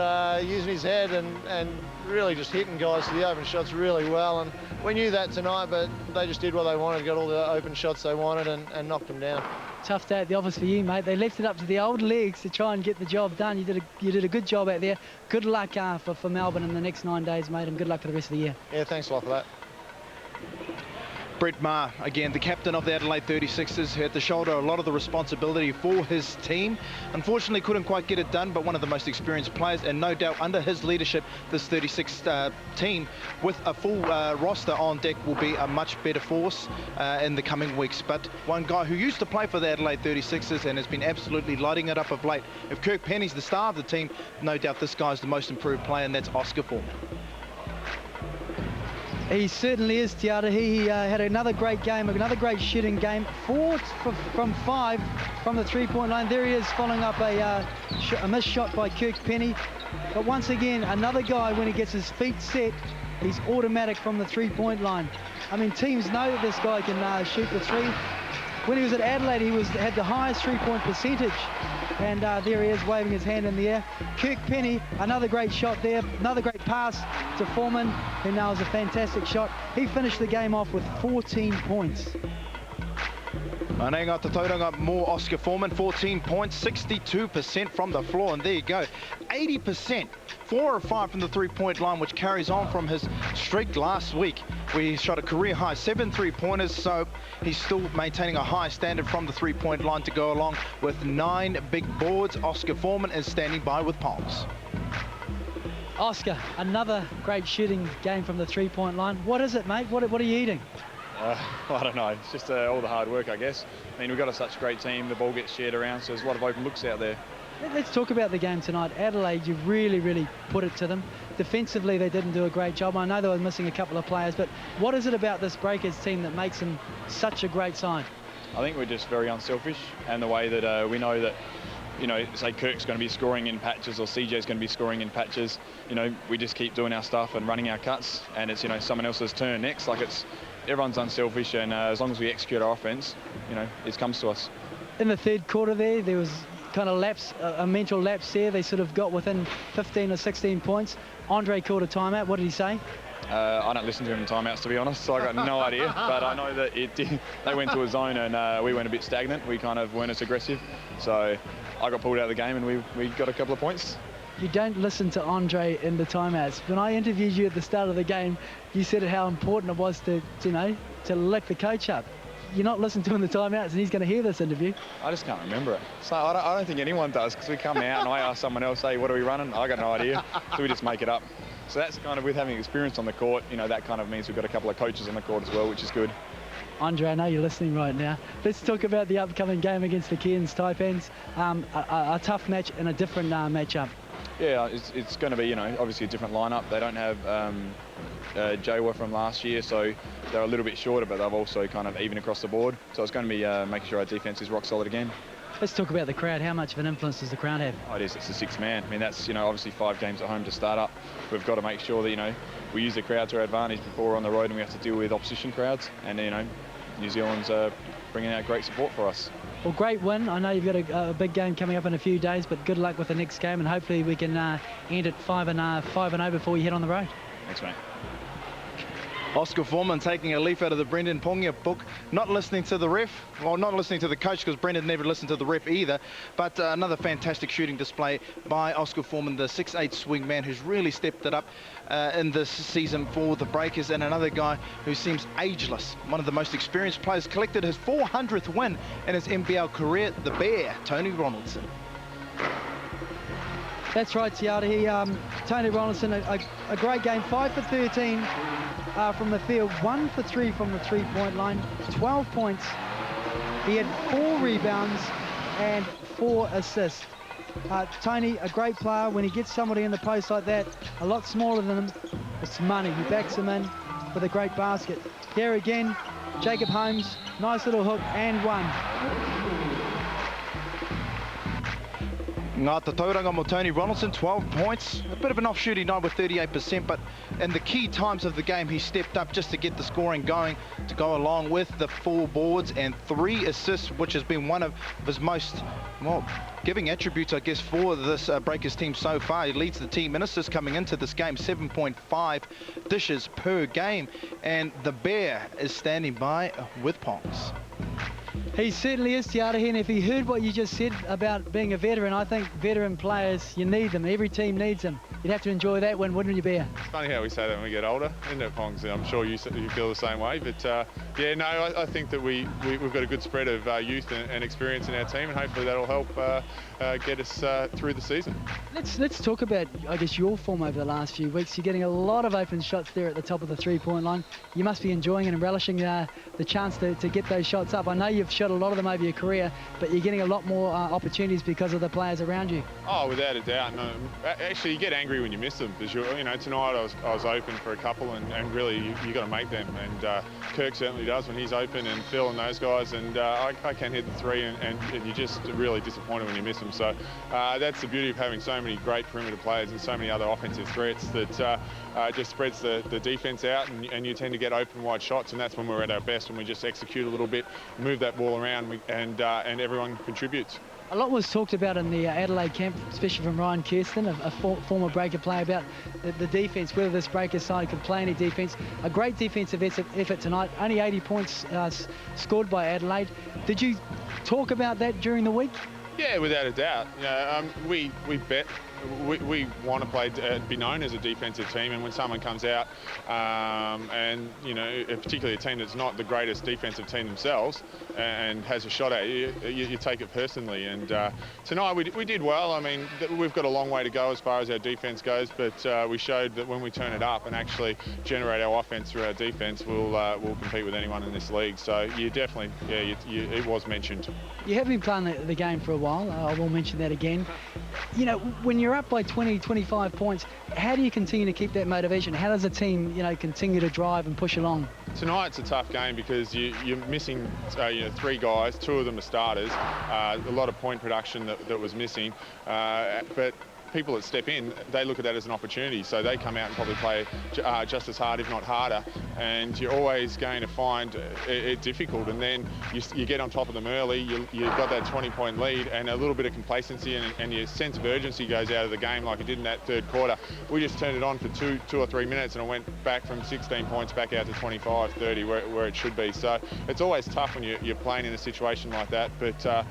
using his head and really just hitting guys to the open shots really well, and we knew that tonight, but they just did what they wanted, got all the open shots they wanted, and knocked them down. Tough day at the office for you, mate. They left it up to the old legs to try and get the job done. You did a good job out there. Good luck for Melbourne in the next 9 days, mate, and good luck for the rest of the year. Yeah, thanks a lot for that. Brett Maher, again, the captain of the Adelaide 36ers, had to shoulder a lot of the responsibility for his team. Unfortunately, couldn't quite get it done, but one of the most experienced players, and no doubt under his leadership, this 36 team, with a full roster on deck, will be a much better force in the coming weeks. But one guy who used to play for the Adelaide 36ers and has been absolutely lighting it up of late. If Kirk Penny's the star of the team, no doubt this guy's the most improved player, and that's Oscar Foreman. He certainly is, Tiara. He had another great game, another great shooting game. 4 from 5 from the 3-point line. There he is, following up a missed shot by Kirk Penny. But once again, another guy, when he gets his feet set, he's automatic from the 3-point line. I mean, teams know that this guy can shoot the 3. When he was at Adelaide, he had the highest 3-point percentage. And there he is, waving his hand in the air. Kirk Penny, another great shot there, another great pass to Foreman, who now has a fantastic shot. He finished the game off with 14 points. Anega te tauranga more Oscar Foreman, 14 points, 62% from the floor, and there you go, 80%, 4 of 5 from the 3-point line, which carries on from his streak last week, where he shot a career high 7 3-pointers, so he's still maintaining a high standard from the 3-point line to go along with 9 big boards. Oscar Foreman is standing by with palms. Oscar, another great shooting game from the 3-point line. What is it, mate? What are you eating? I don't know. It's just all the hard work, I guess. I mean, we've got such a great team. The ball gets shared around, so there's a lot of open looks out there. Let's talk about the game tonight. Adelaide, you really put it to them. Defensively, they didn't do a great job. I know they were missing a couple of players, but what is it about this Breakers team that makes them such a great side? I think we're just very unselfish, and the way that we know that, you know, say Kirk's going to be scoring in patches or CJ's going to be scoring in patches, you know, we just keep doing our stuff and running our cuts, and it's, you know, someone else's turn next. Like, it's everyone's unselfish, and as long as we execute our offense, you know, it comes to us. In the 3rd quarter there was kind of a mental lapse there. They sort of got within 15 or 16 points. Andre called a timeout. What did he say? I don't listen to him in timeouts, to be honest, so I got no idea. But I know that they went to a zone, and we went a bit stagnant. We kind of weren't as aggressive. So I got pulled out of the game, and we got a couple of points. You don't listen to Andre in the timeouts. When I interviewed you at the start of the game, you said how important it was to lick the coach up. You're not listening to him in the timeouts, and he's going to hear this interview. I just can't remember it. So I don't think anyone does, because we come out and I ask someone else, hey, what are we running? I got no idea. So we just make it up. So that's kind of, with having experience on the court, you know, that kind of means we've got a couple of coaches on the court as well, which is good. Andre, I know you're listening right now. Let's talk about the upcoming game against the Cairns Taipans. A tough match and a different matchup. Yeah, it's going to be, obviously a different lineup. They don't have Jawa from last year, so they're a little bit shorter, but they've also kind of even across the board. So it's going to be making sure our defence is rock solid again. Let's talk about the crowd. How much of an influence does the crowd have? Oh, it is. It's the sixth man. I mean, that's, obviously 5 games at home to start up. We've got to make sure that, we use the crowd to our advantage before we're on the road and we have to deal with opposition crowds. And, New Zealand's bringing out great support for us. Well, great win. I know you've got a big game coming up in a few days, but good luck with the next game, and hopefully we can end it 5-0 before you head on the road. Thanks, mate. Oscar Foreman taking a leaf out of the Brendan Pongia book, not listening to the ref, well, not listening to the coach, because Brendan never listened to the ref either, but another fantastic shooting display by Oscar Foreman, the 6'8" swing man who's really stepped it up in this season for the Breakers, and another guy who seems ageless, one of the most experienced players, collected his 400th win in his NBL career, the Bear, Tony Ronaldson. That's right, Tiara. Tony Ronaldson, a great game, 5 for 13 from the field, 1 for 3 from the three-point line, 12 points. He had 4 rebounds and 4 assists. Tony, a great player. When he gets somebody in the post like that, a lot smaller than him, it's money. He backs him in with a great basket. Here again, Jacob Holmes, nice little hook and 1. Ngā tauranga mo Tony Ronaldson, 12 points. A bit of an off-shooting night with 38%, but in the key times of the game, he stepped up just to get the scoring going, to go along with the 4 boards and 3 assists, which has been one of his most, well, giving attributes, I guess, for this Breakers team so far. He leads the team in assists coming into this game, 7.5 dishes per game, and the Bear is standing by with Pongs. He certainly is, Tiara, and if he heard what you just said about being a veteran, I think veteran players, you need them. Every team needs them. You'd have to enjoy that win, wouldn't you, Bear? It's funny how we say that when we get older, isn't it, Pongs? I'm sure you feel the same way. But, yeah, no, I think that we've got a good spread of youth and experience in our team, and hopefully that'll help get us through the season. Let's talk about, I guess, your form over the last few weeks. You're getting a lot of open shots there at the top of the three-point line. You must be enjoying it and relishing the chance to get those shots up. I know you've shot a lot of them over your career, but you're getting a lot more opportunities because of the players around you. Oh, without a doubt. No, actually, you get angry when you miss them, because tonight I was open for a couple, and really you got to make them. And Kirk certainly does when he's open, and Phil and those guys. And I can't hit the 3, and you're just really disappointed when you miss them. So that's the beauty of having so many great perimeter players and so many other offensive threats that just spreads the defense out, and you tend to get open wide shots, and that's when we're at our best, when we just execute a little bit, move that ball around, and everyone contributes. A lot was talked about in the Adelaide camp, especially from Ryan Kirsten, a former Breaker player, about the defence, whether this Breaker side could play any defence. A great defensive effort tonight, only 80 points scored by Adelaide. Did you talk about that during the week? Yeah, without a doubt. We bet. We want to play, be known as a defensive team, and when someone comes out and, particularly a team that's not the greatest defensive team themselves and has a shot at you, you take it personally. And tonight we did well. I mean, we've got a long way to go as far as our defense goes, but we showed that when we turn it up and actually generate our offense through our defense, we'll compete with anyone in this league. So you definitely, it was mentioned. You have been playing the game for a while. I will mention that again. When you're up by 20, 25 points, how do you continue to keep that motivation? How does a team, continue to drive and push along? Tonight's a tough game because you're missing 3 guys, 2 of them are starters, a lot of point production that was missing, but people that step in, they look at that as an opportunity, so they come out and probably play just as hard, if not harder, and you're always going to find it difficult, and then you get on top of them early, you've got that 20-point lead, and a little bit of complacency and your sense of urgency goes out of the game like it did in that third quarter. We just turned it on for 2 or 3 minutes, and it went back from 16 points back out to 25, 30, where it should be. So it's always tough when you're playing in a situation like that, but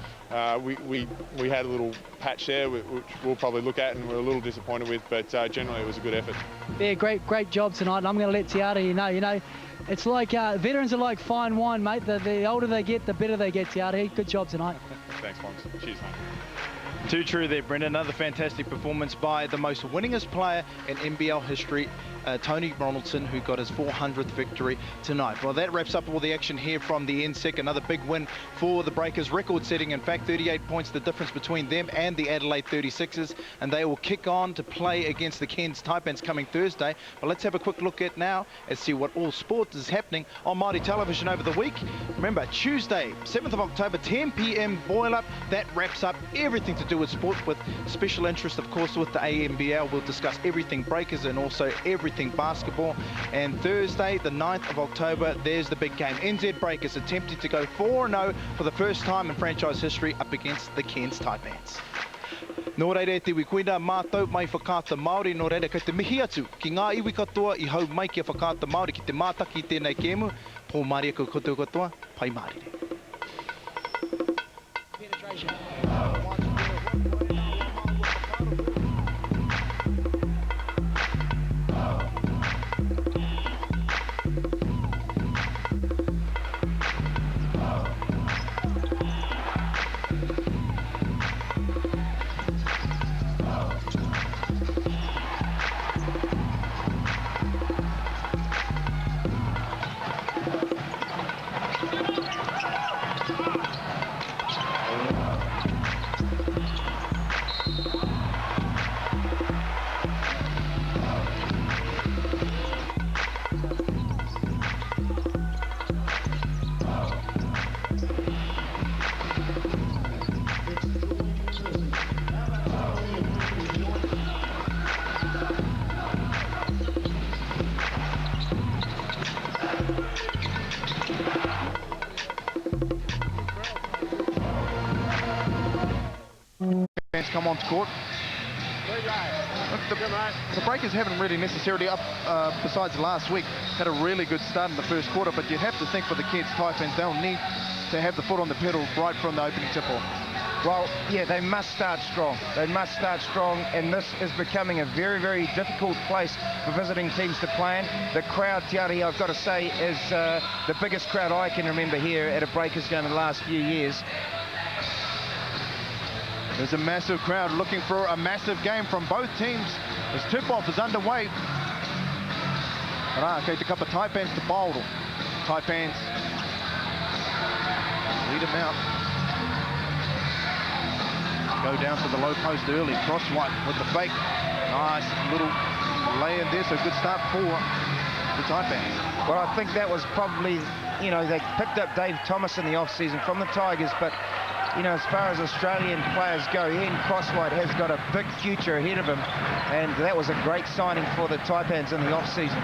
we had a little patch there which we'll probably look at and we're a little disappointed with, but generally it was a good effort. Yeah, great job tonight, and I'm going to let Tiara know, it's like veterans are like fine wine, mate. The older they get, the better they get, Tiara. Good job tonight. Thanks, Pongs. Cheers, mate. Too true there, Brendan. Another fantastic performance by the most winningest player in NBL history Tony Ronaldson, who got his 400th victory tonight. Well, that wraps up all the action here from the NSEC. Another big win for the Breakers, record-setting, in fact, 38 points, the difference between them and the Adelaide 36ers, and they will kick on to play against the Cairns Taipans coming Thursday. But let's have a quick look at now and see what all sport is happening on Māori television over the week. Remember, Tuesday, 7th of October, 10 p.m. boil-up. That wraps up everything to do with sport, with special interest, of course, with the NBL. We'll discuss everything Breakers and also everything basketball. And Thursday, the 9th of October, there's the big game. NZ Breakers attempting to go 4-0 for the first time in franchise history up against the Cairns Taipans. Nō reire te wikuina mātou mai whakata Māori, nō reire kei te mihi atu ki ngā iwi katoa I hau mai kia whakata Māori ki te mātaki tēnei kēmu, pō Māori ko koutou katoa, pai Māori. Come onto court. The Breakers haven't really necessarily, besides last week, had a really good start in the first quarter, but you'd have to think for the Cairns Taipans, they'll need to have the foot on the pedal right from the opening tip-off. Well, yeah, they must start strong. They must start strong, and this is becoming a very, very difficult place for visiting teams to play in. The crowd, Tiari, I've got to say, is the biggest crowd I can remember here at a Breakers game in the last few years. There's a massive crowd looking for a massive game from both teams as tip-off is underway. Rā, kei te kapa Taipans to Paolo. Taipans lead him out. Go down to the low post early. Cross-white with the fake. Nice little lay in there, so good start for the Taipans. Well, I think that was probably, you know, they picked up Dave Thomas in the off-season from the Tigers, but you know, as far as Australian players go, Ian Crosswhite has got a big future ahead of him, and that was a great signing for the Taipans in the off-season.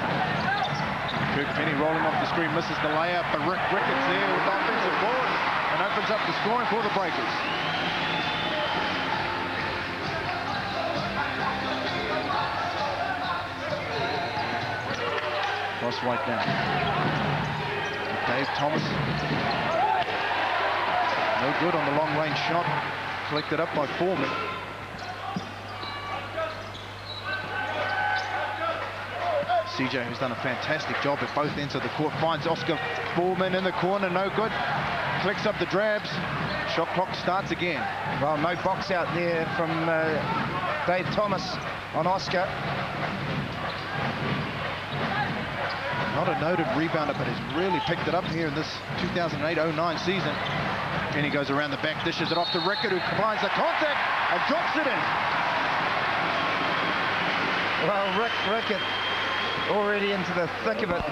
Kirk Penny rolling off the screen, misses the layup, but Rick Ricketts there with the offensive board and opens up the scoring for the Breakers. Crosswhite down. Dave Thomas. No good on the long-range shot. Collected up by Foreman. CJ, who's done a fantastic job at both ends of the court, finds Oscar Foreman in the corner, no good. Clicks up the drabs. Shot clock starts again. Well, no box out there from Dave Thomas on Oscar. Not a noted rebounder, but has really picked it up here in this 2008-09 season. Penny goes around the back, dishes it off to Rickett, who combines the contact and drops it in. Well, Rickett already into the thick of it,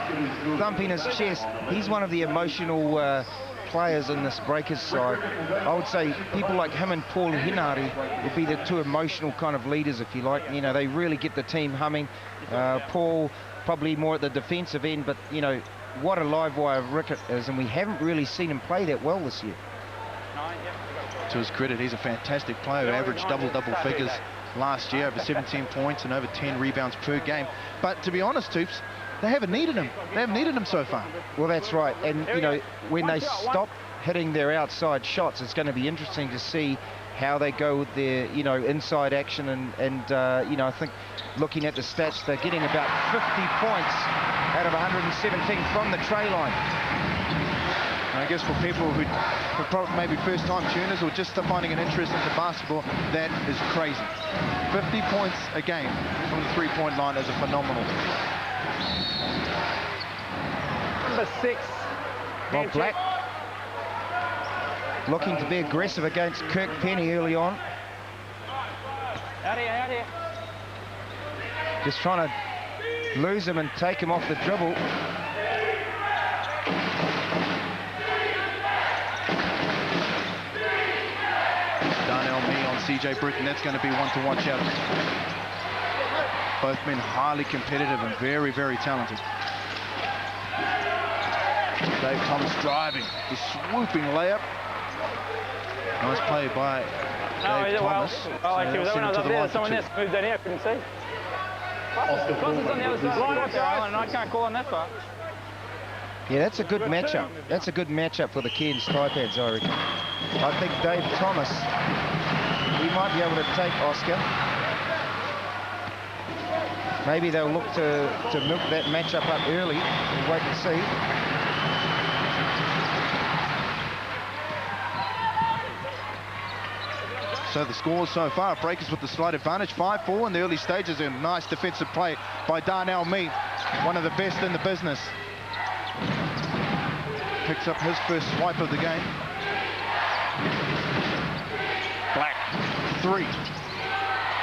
thumping his chest. He's one of the emotional players in this Breakers side. I would say people like him and Paul Hinari would be the two emotional kind of leaders, if you like. You know, they really get the team humming. Paul probably more at the defensive end, but, you know, what a live wire Rickett is, and we haven't really seen him play that well this year. To his credit, he's a fantastic player who averaged double figures last year, over 17 points and over 10 rebounds per game. But to be honest, Toops, they haven't needed him. They haven't needed him so far. Well, that's right. And, you know, when they stop hitting their outside shots, it's going to be interesting to see how they go with their, you know, inside action. And you know, I think looking at the stats, they're getting about 50 points out of 117 from the tray line. I guess for people who are maybe first-time tuners or just finding an interest into basketball, that is crazy. 50 points a game from the three-point line is a phenomenal number 6. Well, Black looking to be aggressive against Kirk Penny early on. Out here. Just trying to lose him and take him off the dribble. Darnell Mee on CJ Britton, that's going to be one to watch out. Both men highly competitive and very, very talented. Dave Thomas driving, the swooping layup. Nice play by Dave Thomas. Actually, when I was up there, someone else moved down here, I couldn't see. Costas on the other side. Line up there, and I can't call on that far. Yeah, that's a good matchup. That's a good matchup for the Cairns Taipans, I reckon. I think Dave Thomas, he might be able to take Oscar. Maybe they'll look to milk that matchup up early. We'll wait and see. So the scores so far, Breakers with the slight advantage, 5-4 in the early stages, and nice defensive play by Darnell Mee, one of the best in the business. Picks up his first swipe of the game. Black, 3.